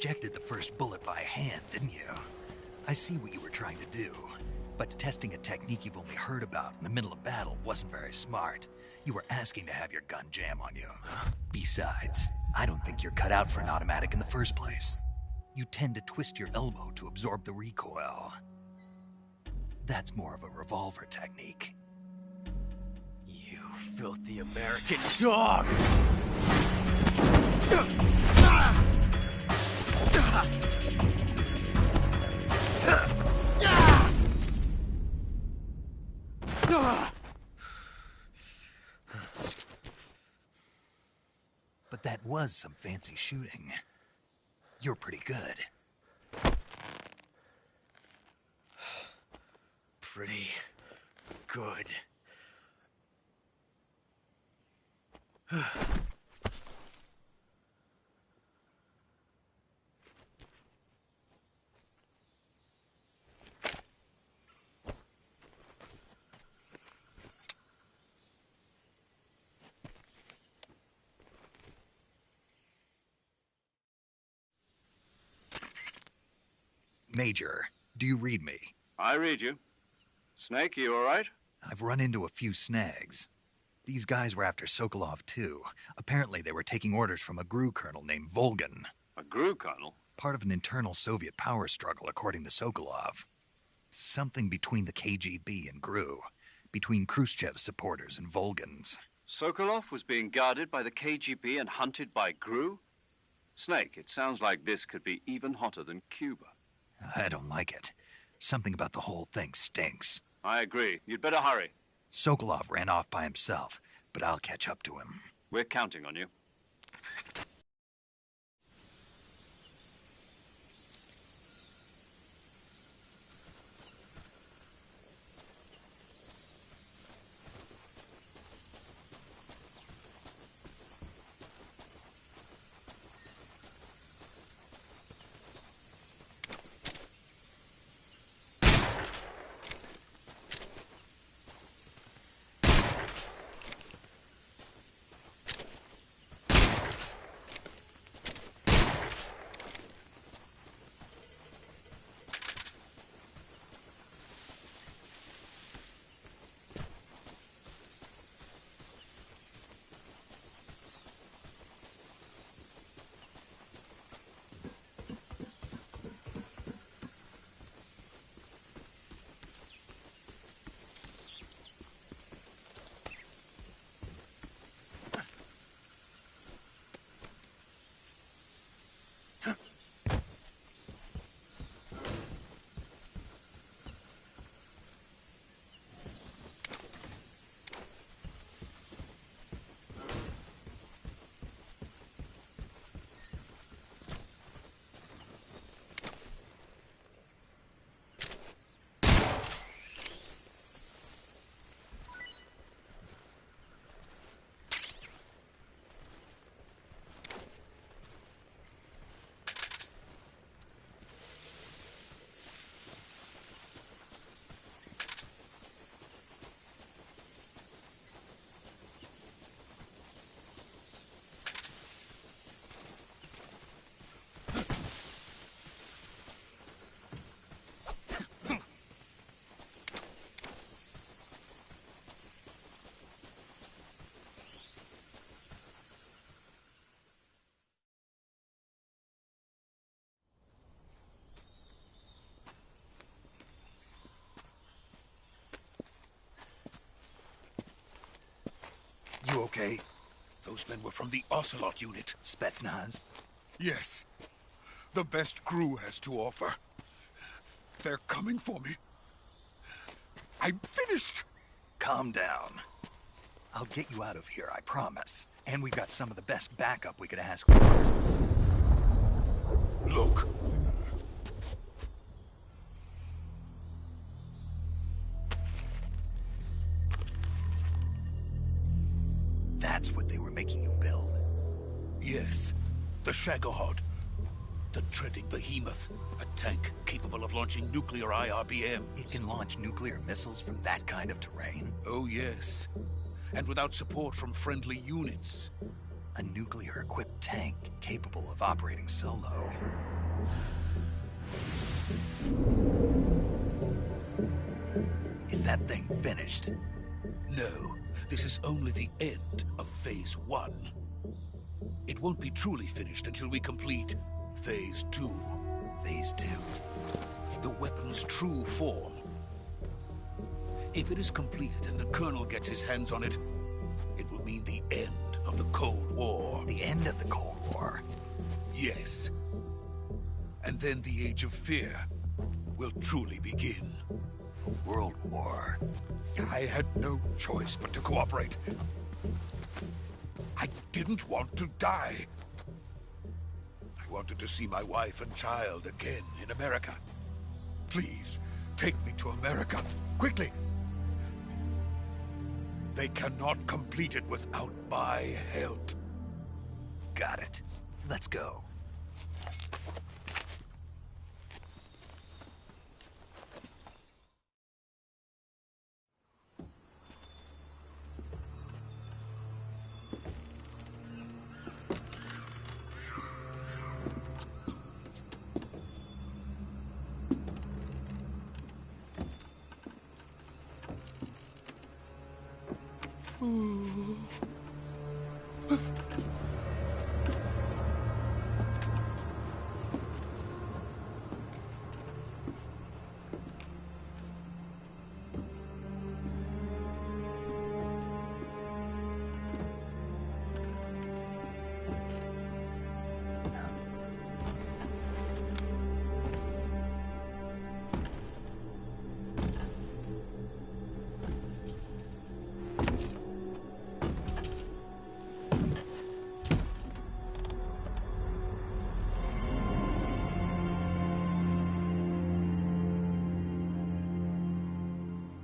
ejected the first bullet by hand, didn't you? I see what you were trying to do. But testing a technique you've only heard about in the middle of battle wasn't very smart. You were asking to have your gun jam on you. Besides, I don't think you're cut out for an automatic in the first place. You tend to twist your elbow to absorb the recoil. That's more of a revolver technique. You filthy American dog! But that was some fancy shooting. You're pretty good. Pretty good. Major, do you read me? I read you. Snake, you all right? I've run into a few snags. These guys were after Sokolov, too. Apparently they were taking orders from a GRU colonel named Volgan. A GRU colonel? Part of an internal Soviet power struggle, according to Sokolov. Something between the KGB and GRU. Between Khrushchev's supporters and Volgan's. Sokolov was being guarded by the KGB and hunted by GRU? Snake, it sounds like this could be even hotter than Cuba. I don't like it. Something about the whole thing stinks. I agree. You'd better hurry. Sokolov ran off by himself, but I'll catch up to him. We're counting on you. You okay? Those men were from the Ocelot unit. Spetsnaz? Yes. The best GRU has to offer. They're coming for me. I'm finished! Calm down. I'll get you out of here, I promise. And we've got some of the best backup we could ask for. Look. That's what they were making you build? Yes. The Shagohod. The treading behemoth. A tank capable of launching nuclear IRBMs. It can launch nuclear missiles from that kind of terrain? Oh, yes. And without support from friendly units. A nuclear-equipped tank capable of operating solo. Is that thing finished? No, this is only the end of Phase 1. It won't be truly finished until we complete Phase 2. Phase 2? The weapon's true form. If it is completed and the Colonel gets his hands on it, it will mean the end of the Cold War. The end of the Cold War? Yes. And then the Age of Fear will truly begin. A world war. I had no choice but to cooperate. I didn't want to die. I wanted to see my wife and child again in America. Please, take me to America, quickly. They cannot complete it without my help. Got it. Let's go.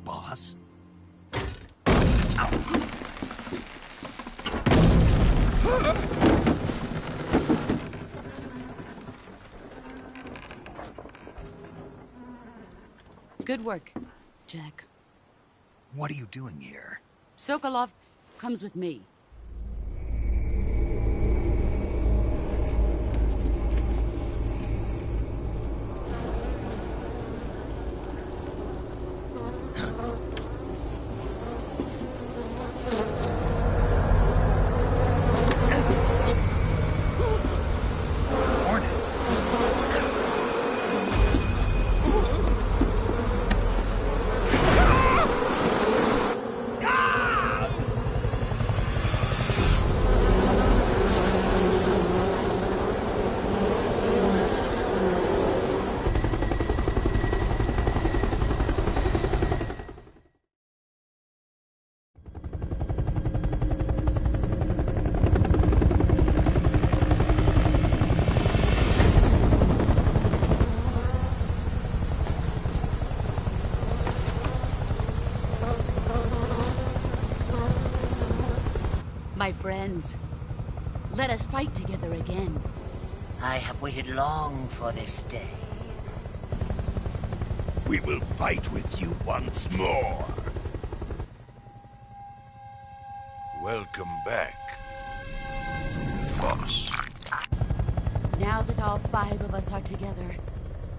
Boss? Good work, Jack. What are you doing here? Sokolov comes with me. My friends, let us fight together again. I have waited long for this day. We will fight with you once more. Welcome back, boss. Now that all 5 of us are together,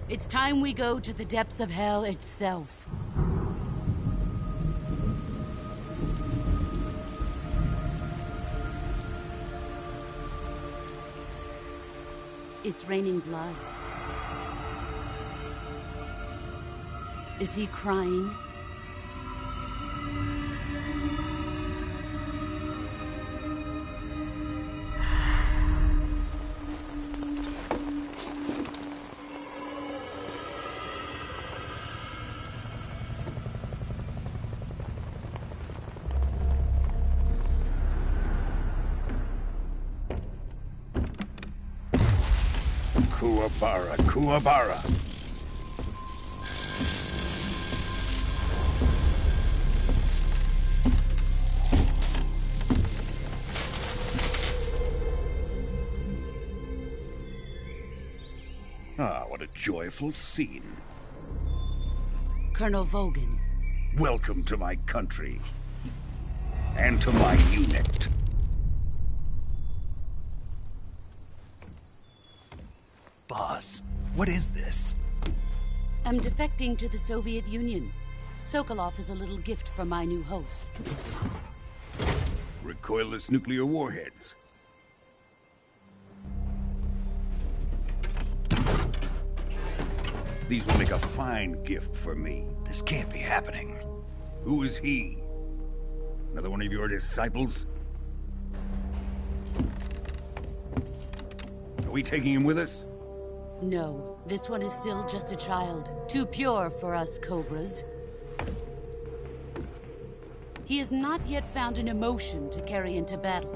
it's time we go to the depths of hell itself. It's raining blood. Is he crying? Kuwabara, Kuwabara. Ah, what a joyful scene. Colonel Vogan. Welcome to my country. And to my unit. boss. What is this? I'm defecting to the Soviet Union. Sokolov is a little gift from my new hosts. Recoilless nuclear warheads. These will make a fine gift for me. This can't be happening. Who is he? Another one of your disciples? Are we taking him with us? No, this one is still just a child. Too pure for us Cobras. He has not yet found an emotion to carry into battle.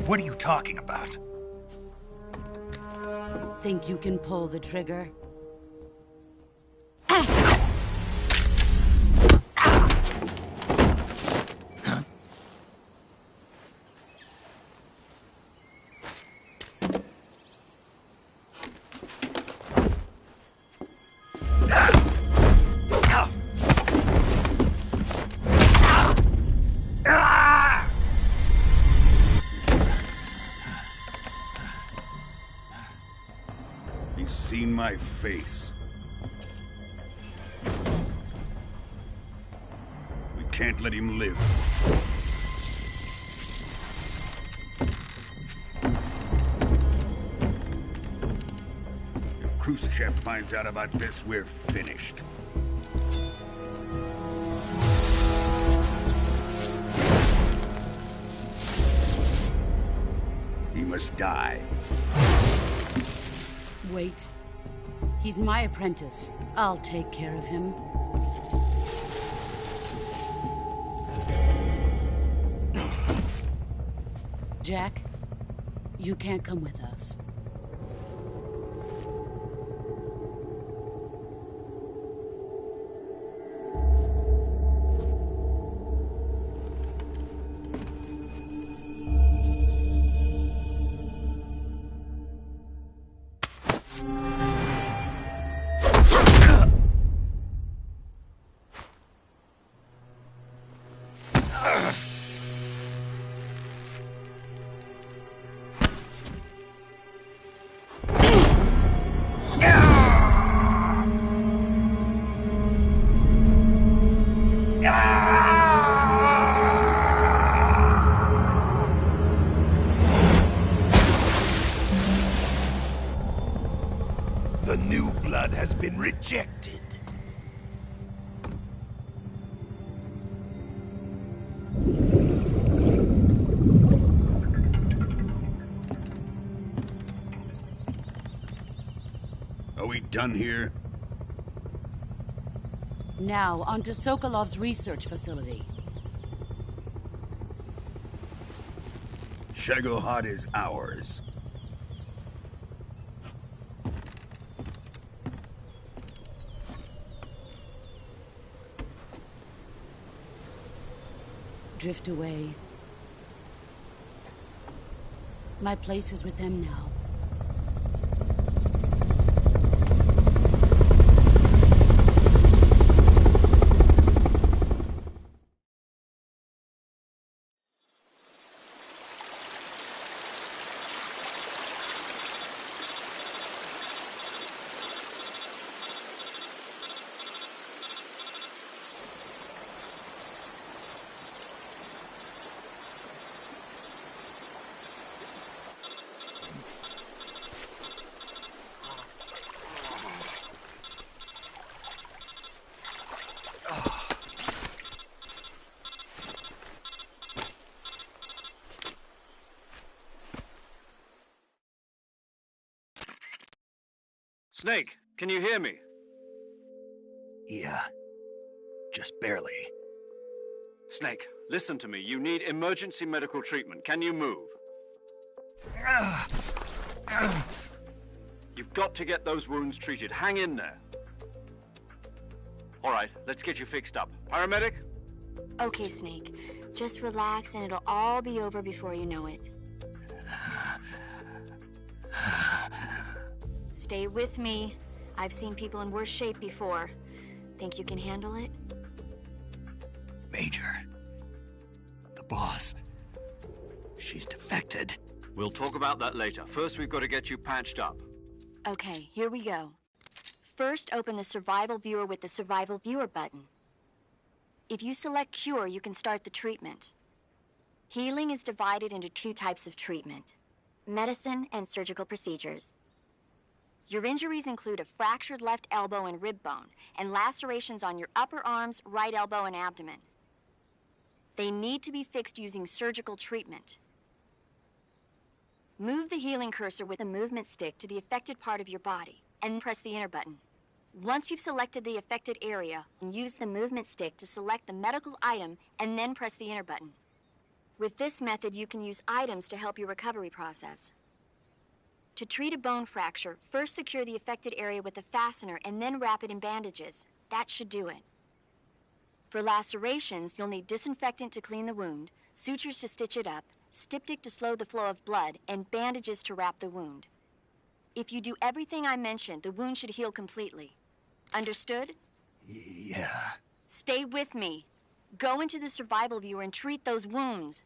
What are you talking about? Think you can pull the trigger? He's seen my face. We can't let him live. If Khrushchev finds out about this, we're finished. He must die. Wait. He's my apprentice. I'll take care of him. Jack, you can't come with us. The new blood has been rejected. Are we done here? Now, onto Sokolov's research facility. Shagohod is ours. Drift away. My place is with them now. Snake, can you hear me? Yeah. Just barely. Snake, listen to me. You need emergency medical treatment. Can you move? You've got to get those wounds treated. Hang in there. All right, let's get you fixed up. Paramedic? Okay, Snake. Just relax and it'll all be over before you know it. Stay with me. I've seen people in worse shape before. Think you can handle it? Major. The boss. She's defected. We'll talk about that later. First, we've got to get you patched up. Okay, here we go. First, open the Survival Viewer with the Survival Viewer button. If you select Cure, you can start the treatment. Healing is divided into 2 types of treatment: medicine and surgical procedures. Your injuries include a fractured left elbow and rib bone, and lacerations on your upper arms, right elbow, and abdomen. They need to be fixed using surgical treatment. Move the healing cursor with the movement stick to the affected part of your body, and press the enter button. Once you've selected the affected area, use the movement stick to select the medical item, and then press the enter button. With this method, you can use items to help your recovery process. To treat a bone fracture, first secure the affected area with a fastener and then wrap it in bandages. That should do it. For lacerations, you'll need disinfectant to clean the wound, sutures to stitch it up, styptic to slow the flow of blood, and bandages to wrap the wound. If you do everything I mentioned, the wound should heal completely. Understood? Yeah. Stay with me. Go into the Survival Viewer and treat those wounds.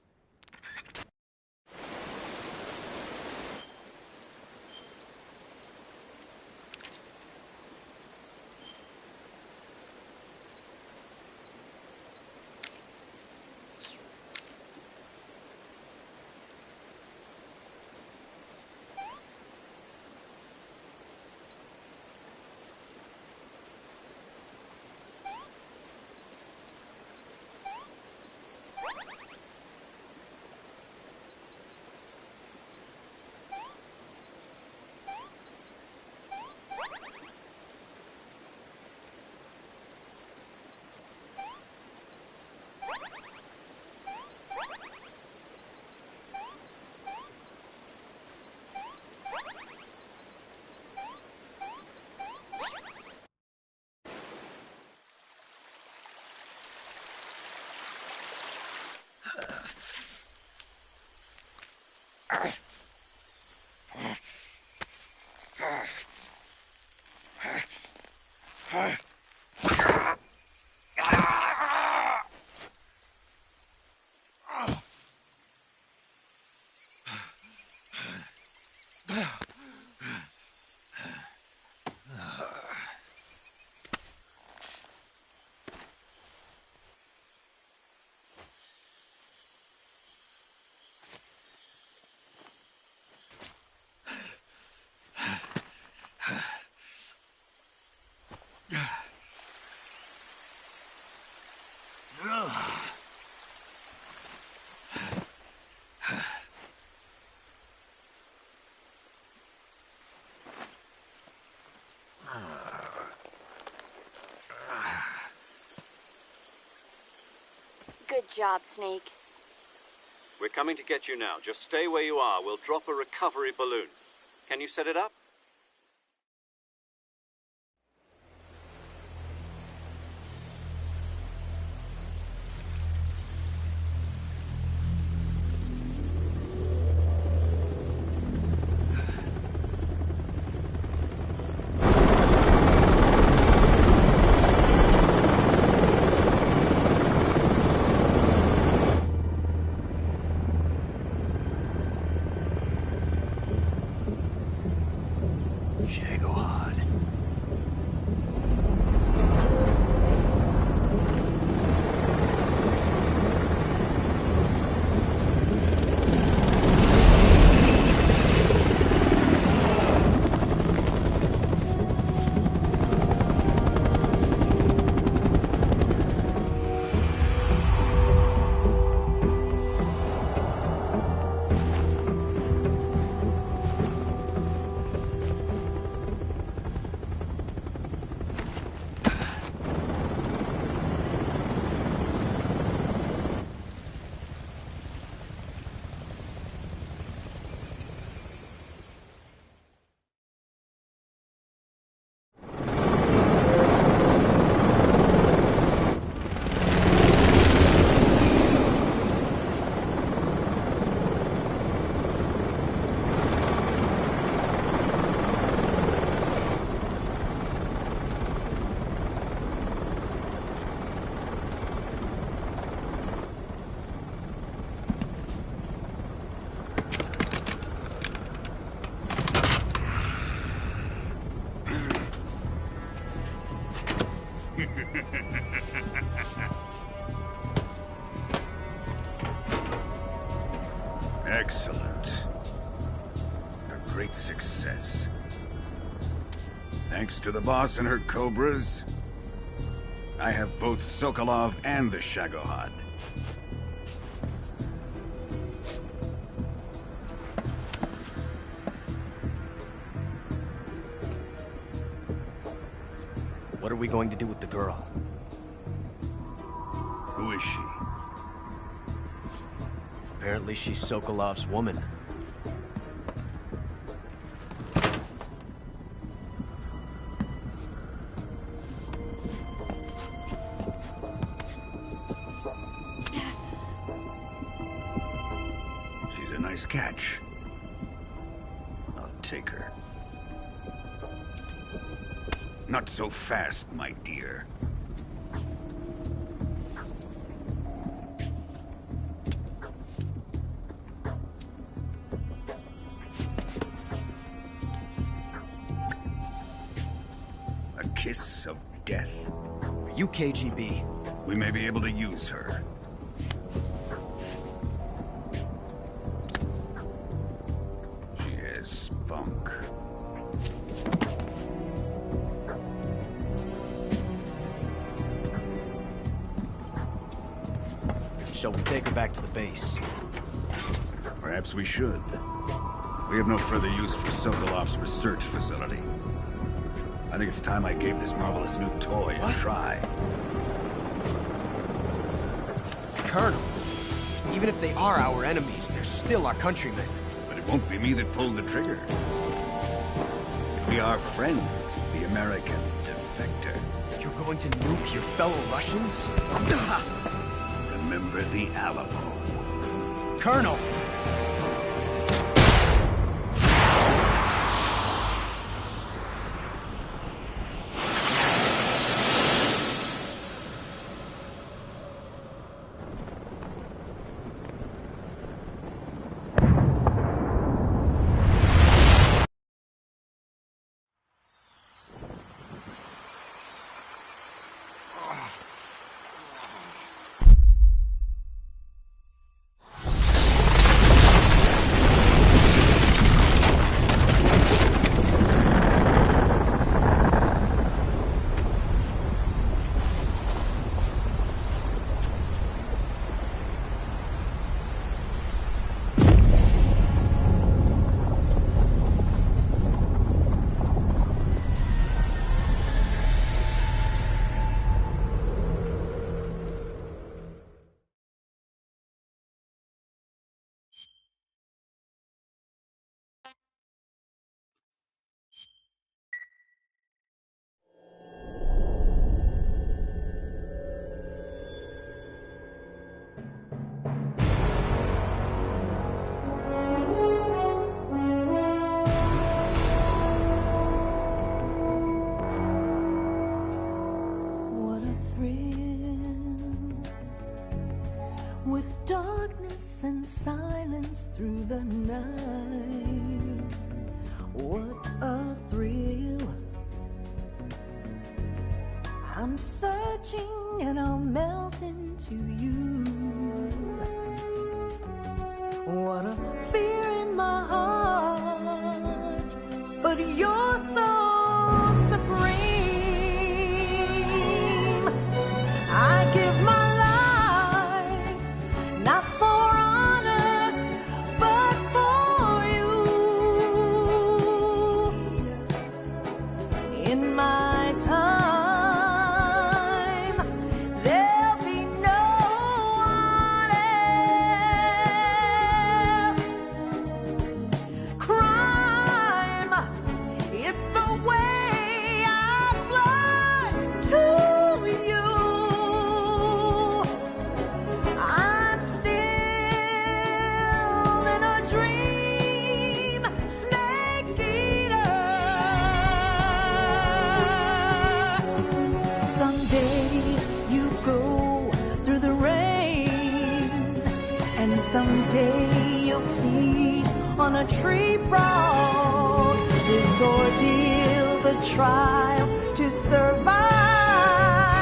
Good job, Snake. We're coming to get you now. Just stay where you are. We'll drop a recovery balloon. Can you set it up? Excellent. A great success. Thanks to the boss and her cobras, I have both Sokolov and the Shagohod. What are we going to do with the girl? Who is she? Apparently she's Sokolov's woman. She's a nice catch. I'll take her. Not so fast, my dear. A kiss of death? Are you KGB? We may be able to use her. She has spunk. Shall we take her back to the base? Perhaps we should. We have no further use for Sokolov's research facility. I think it's time I gave this marvelous new toy a try. Colonel, even if they are our enemies, they're still our countrymen. But it won't be me that pulled the trigger. It'll be our friend, the American defector. You're going to nuke your fellow Russians? Remember the Alamo. Colonel! With darkness and silence through the night, what a thrill. I'm searching and I'll melt into you. What a fear in my heart, but you're so supreme. I give my not for honor, but for you. In my time, there'll be no one else. Crime, it's the way I fly to you. Someday you'll feed on a tree frog. This ordeal, the trial to survive.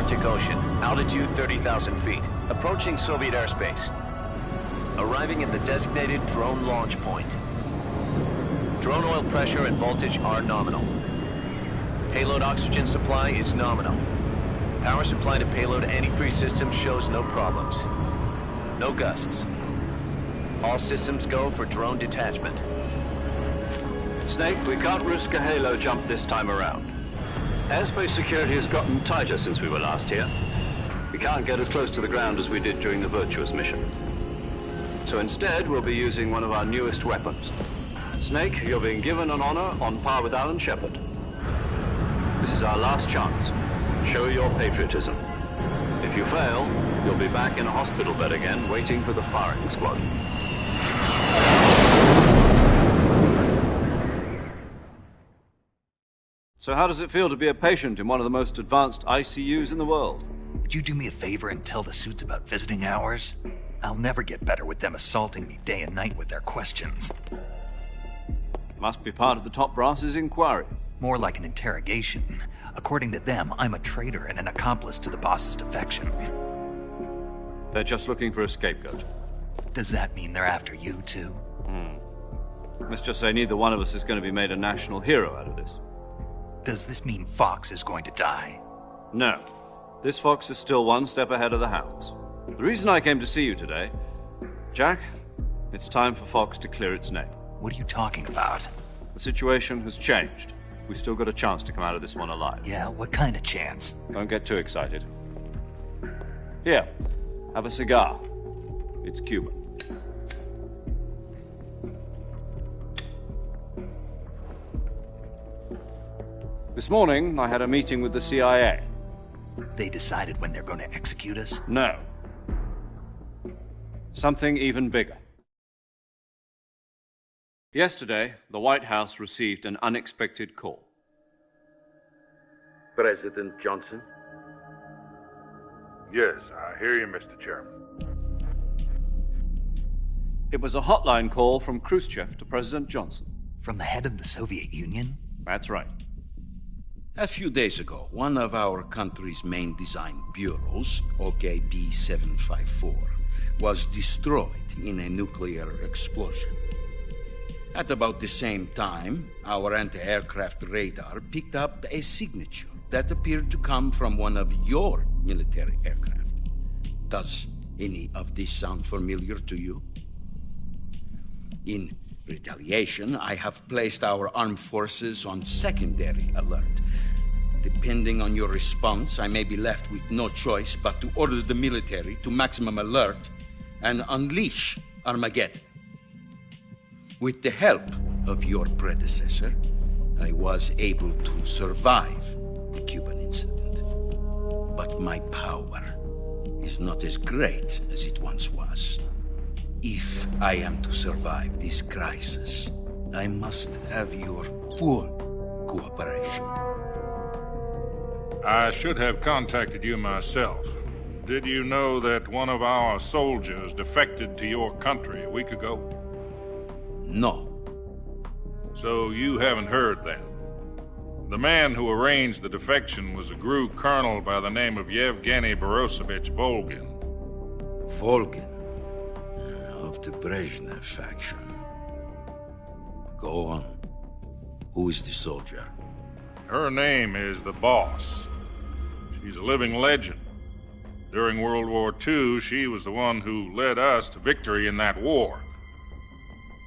Arctic Ocean. Altitude 30,000 feet. Approaching Soviet airspace. Arriving at the designated drone launch point. Drone oil pressure and voltage are nominal. Payload oxygen supply is nominal. Power supply to payload antifreeze system shows no problems. No gusts. All systems go for drone detachment. Snake, we can't risk a halo jump this time around. Airspace security has gotten tighter since we were last here. We can't get as close to the ground as we did during the Virtuous mission. So instead, we'll be using one of our newest weapons. Snake, you're being given an honor on par with Alan Shepard. This is our last chance. Show your patriotism. If you fail, you'll be back in a hospital bed again, waiting for the firing squad. So how does it feel to be a patient in one of the most advanced ICUs in the world? Would you do me a favor and tell the suits about visiting hours? I'll never get better with them assaulting me day and night with their questions. Must be part of the top brass's inquiry. More like an interrogation. According to them, I'm a traitor and an accomplice to the boss's defection. They're just looking for a scapegoat. Does that mean they're after you, too? Let's just say neither one of us is going to be made a national hero out of this. Does this mean Fox is going to die? No. This Fox is still one step ahead of the Hounds. The reason I came to see you today... Jack, it's time for Fox to clear its name. What are you talking about? The situation has changed. We've still got a chance to come out of this one alive. Yeah, what kind of chance? Don't get too excited. Here, have a cigar. It's Cuban. This morning, I had a meeting with the CIA. They decided when they're going to execute us? No. Something even bigger. Yesterday, the White House received an unexpected call. President Johnson? Yes, I hear you, Mr. Chairman. It was a hotline call from Khrushchev to President Johnson. From the head of the Soviet Union? That's right. A few days ago, one of our country's main design bureaus, OKB 754, was destroyed in a nuclear explosion. At about the same time, our anti-aircraft radar picked up a signature that appeared to come from one of your military aircraft. Does any of this sound familiar to you? In retaliation, I have placed our armed forces on secondary alert. Depending on your response, I may be left with no choice but to order the military to maximum alert and unleash Armageddon. With the help of your predecessor, I was able to survive the Cuban incident. But my power is not as great as it once was. If I am to survive this crisis, I must have your full cooperation. I should have contacted you myself. Did you know that one of our soldiers defected to your country a week ago? No. So you haven't heard then? The man who arranged the defection was a GRU colonel by the name of Yevgeny Borisovich Volgin. Volgin? Of the Brezhnev faction. Go on. Who is the soldier? Her name is the Boss. She's a living legend. During World War II, she was the one who led us to victory in that war.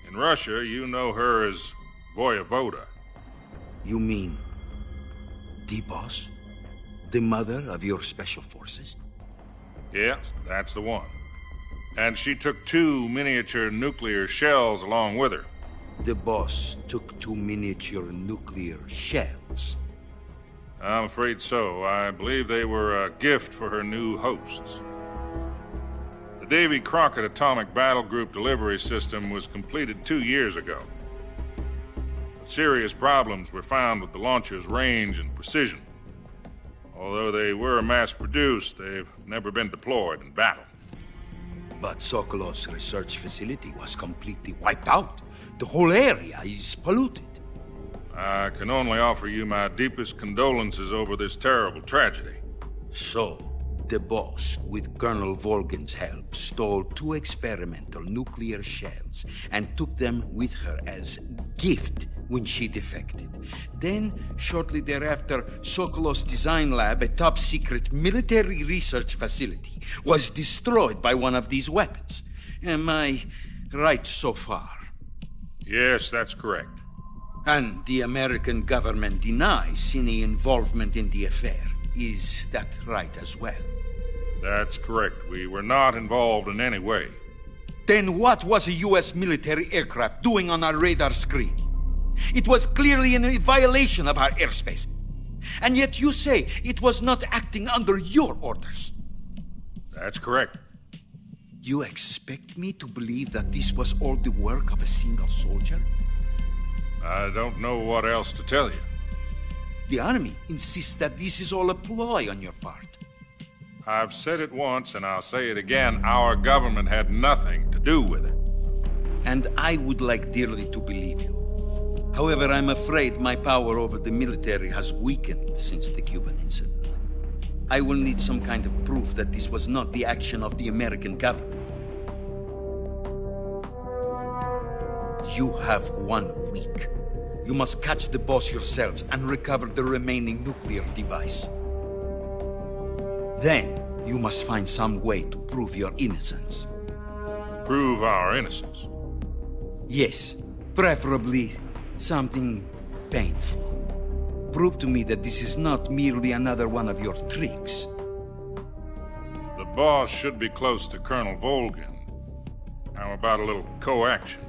In Russia, you know her as Voyevoda. You mean the Boss? The mother of your special forces? Yes, that's the one. And she took 2 miniature nuclear shells along with her. The Boss took 2 miniature nuclear shells? I'm afraid so. I believe they were a gift for her new hosts. The Davy Crockett Atomic Battle Group delivery system was completed 2 years ago. But serious problems were found with the launcher's range and precision. Although they were mass-produced, they've never been deployed in battle. But Sokolov's research facility was completely wiped out. The whole area is polluted. I can only offer you my deepest condolences over this terrible tragedy. So, the boss, with Colonel Volgin's help, stole 2 experimental nuclear shells and took them with her as gift when she defected. Then, shortly thereafter, Sokolov's design lab, a top-secret military research facility, was destroyed by one of these weapons. Am I right so far? Yes, that's correct. And the American government denies any involvement in the affair. Is that right as well? That's correct. We were not involved in any way. Then what was a U.S. military aircraft doing on our radar screen? It was clearly in violation of our airspace. And yet you say it was not acting under your orders. That's correct. You expect me to believe that this was all the work of a single soldier? I don't know what else to tell you. The Army insists that this is all a ploy on your part. I've said it once, and I'll say it again. Our government had nothing to do with it. And I would like dearly to believe you. However, I'm afraid my power over the military has weakened since the Cuban incident. I will need some kind of proof that this was not the action of the American government. You have 1 week. You must catch the boss yourselves and recover the remaining nuclear device. Then, you must find some way to prove your innocence. Prove our innocence? Yes, preferably something painful. Prove to me that this is not merely another one of your tricks. The boss should be close to Colonel Volgin. How about a little co-action?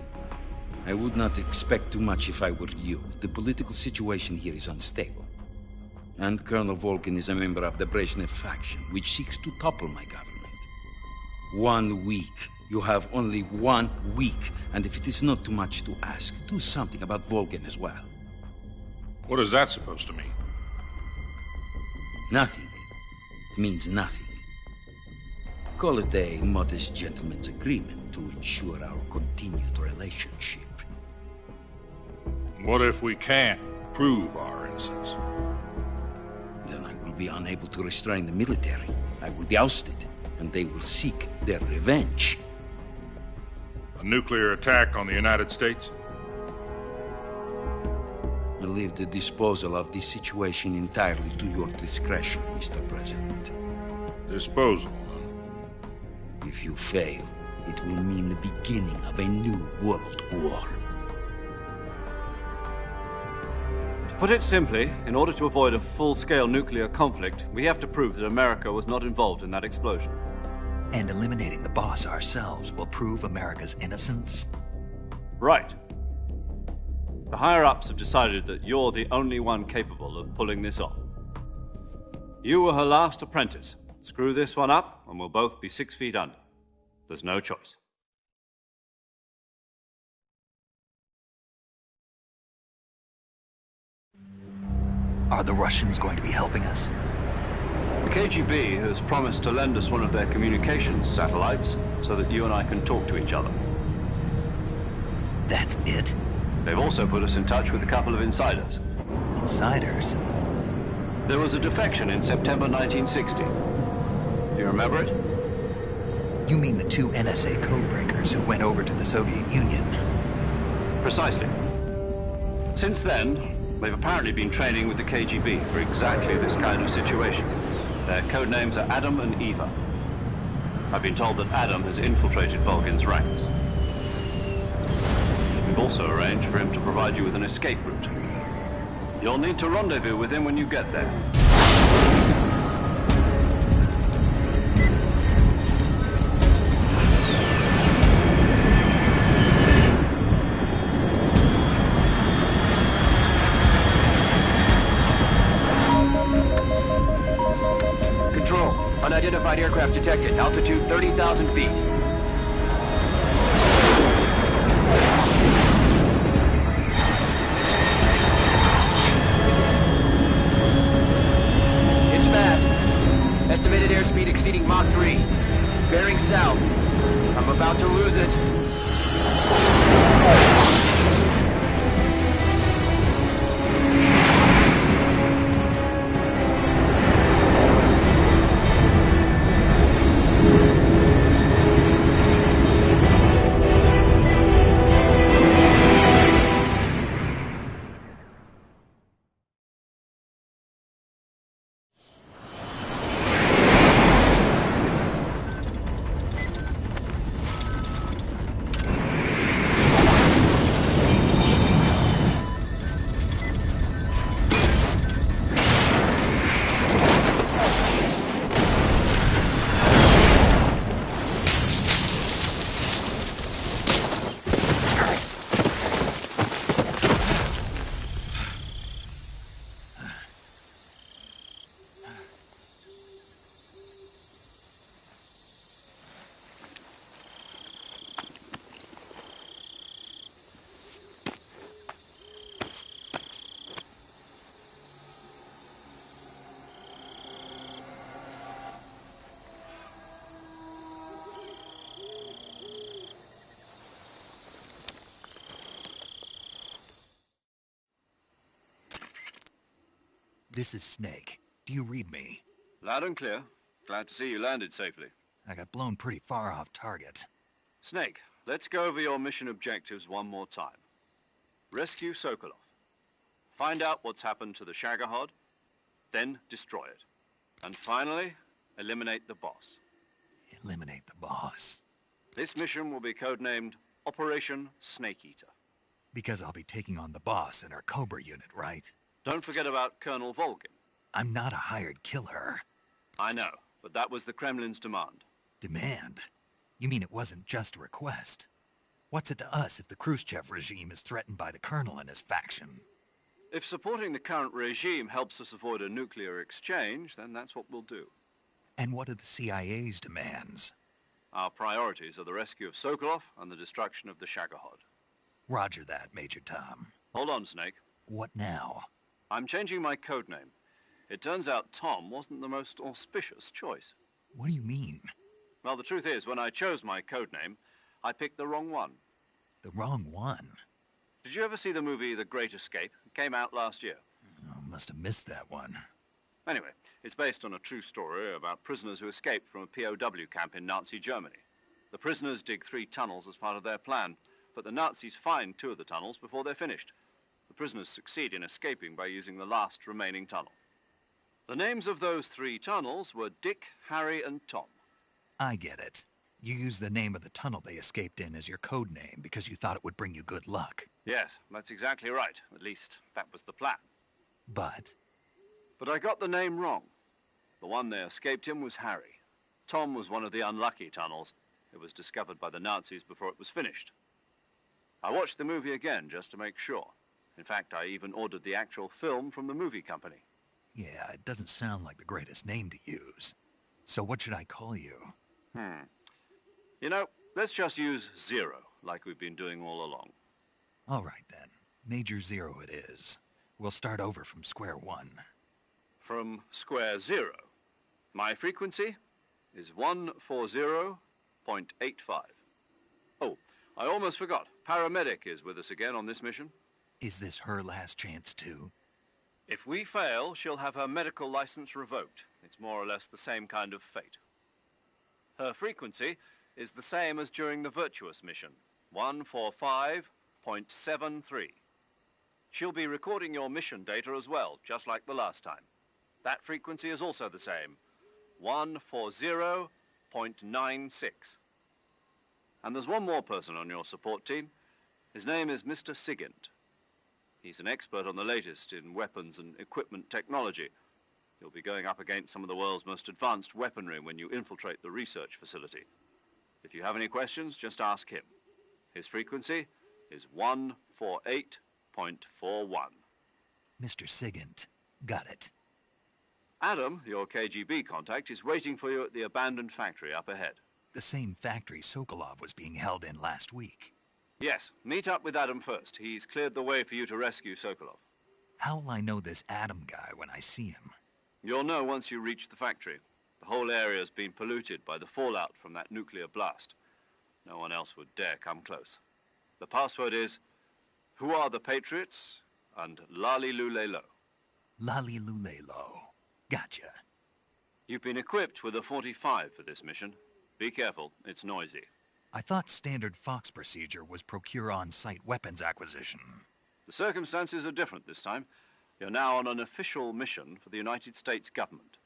I would not expect too much if I were you. The political situation here is unstable. And Colonel Volgin is a member of the Brezhnev faction, which seeks to topple my government. 1 week. You have only 1 week. And if it is not too much to ask, do something about Volgin as well. What is that supposed to mean? Nothing. It means nothing. Call it a modest gentleman's agreement to ensure our continued relationship. What if we can't prove our innocence? Then I will be unable to restrain the military. I will be ousted, and they will seek their revenge. A nuclear attack on the United States? I leave the disposal of this situation entirely to your discretion, Mr. President. Disposal? If you fail, it will mean the beginning of a new world war. To put it simply, in order to avoid a full-scale nuclear conflict, we have to prove that America was not involved in that explosion. And eliminating the boss ourselves will prove America's innocence? Right. The higher-ups have decided that you're the only one capable of pulling this off. You were her last apprentice. Screw this one up, and we'll both be 6 feet under. There's no choice. Are the Russians going to be helping us? The KGB has promised to lend us one of their communications satellites so that you and I can talk to each other. That's it? They've also put us in touch with a couple of insiders. Insiders? There was a defection in September 1960. Do you remember it? You mean the 2 NSA codebreakers who went over to the Soviet Union? Precisely. Since then, they've apparently been training with the KGB for exactly this kind of situation. Their code names are Adam and Eva. I've been told that Adam has infiltrated Volgin's ranks. We've also arranged for him to provide you with an escape route. You'll need to rendezvous with him when you get there. Control, unidentified aircraft detected. Altitude 30,000 feet. It's fast. Estimated airspeed exceeding Mach 3. Bearing south. I'm about to lose it. This is Snake. Do you read me? Loud and clear. Glad to see you landed safely. I got blown pretty far off target. Snake, let's go over your mission objectives one more time. Rescue Sokolov. Find out what's happened to the Shagohod, then destroy it. And finally, eliminate the boss. Eliminate the boss. This mission will be codenamed Operation Snake Eater. Because I'll be taking on the boss in our Cobra unit, right? Don't forget about Colonel Volgin. I'm not a hired killer. I know, but that was the Kremlin's demand. Demand? You mean it wasn't just a request? What's it to us if the Khrushchev regime is threatened by the Colonel and his faction? If supporting the current regime helps us avoid a nuclear exchange, then that's what we'll do. And what are the CIA's demands? Our priorities are the rescue of Sokolov and the destruction of the Shagohod. Roger that, Major Tom. Hold on, Snake. What now? I'm changing my codename. It turns out Tom wasn't the most auspicious choice. What do you mean? Well, the truth is, when I chose my codename, I picked the wrong one. The wrong one? Did you ever see the movie The Great Escape? It came out last year. Oh, must have missed that one. Anyway, it's based on a true story about prisoners who escaped from a POW camp in Nazi Germany. The prisoners dig 3 tunnels as part of their plan, but the Nazis find 2 of the tunnels before they're finished. The prisoners succeed in escaping by using the last remaining tunnel. The names of those 3 tunnels were Dick, Harry, and Tom. I get it. You used the name of the tunnel they escaped in as your code name because you thought it would bring you good luck. Yes, that's exactly right. At least, that was the plan. But I got the name wrong. The one they escaped in was Harry. Tom was one of the unlucky tunnels. It was discovered by the Nazis before it was finished. I watched the movie again just to make sure. In fact, I even ordered the actual film from the movie company. yeah, it doesn't sound like the greatest name to use. So what should I call you? You know, let's just use Zero, like we've been doing all along. All right, then. Major Zero it is. We'll start over from square one. From square 0. My frequency is 140.85. Oh, I almost forgot. Paramedic is with us again on this mission. Is this her last chance, too? If we fail, she'll have her medical license revoked. It's more or less the same kind of fate. Her frequency is the same as during the Virtuous mission, 145.73. She'll be recording your mission data as well, just like the last time. That frequency is also the same, 140.96. And there's one more person on your support team. His name is Mr. Sigint. He's an expert on the latest in weapons and equipment technology. You'll be going up against some of the world's most advanced weaponry when you infiltrate the research facility. If you have any questions, just ask him. His frequency is 148.41. Mr. Sigint. Got it. Adam, your KGB contact, is waiting for you at the abandoned factory up ahead. The same factory Sokolov was being held in last week. Yes, meet up with Adam first. He's cleared the way for you to rescue Sokolov. How'll I know this Adam guy when I see him? You'll know once you reach the factory. The whole area's been polluted by the fallout from that nuclear blast. No one else would dare come close. The password is, "Who are the Patriots?" and Lali Lulelo. Lali Lulelo. Gotcha. You've been equipped with a 45 for this mission. Be careful, it's noisy. I thought standard Fox procedure was procure on-site weapons acquisition. The circumstances are different this time. You're now on an official mission for the United States government.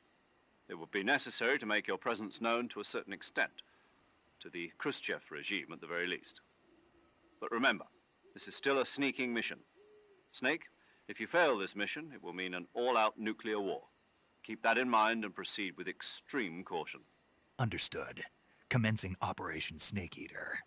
It would be necessary to make your presence known to a certain extent, to the Khrushchev regime at the very least. But remember, this is still a sneaking mission. Snake, if you fail this mission, it will mean an all-out nuclear war. Keep that in mind and proceed with extreme caution. Understood. Commencing Operation Snake Eater.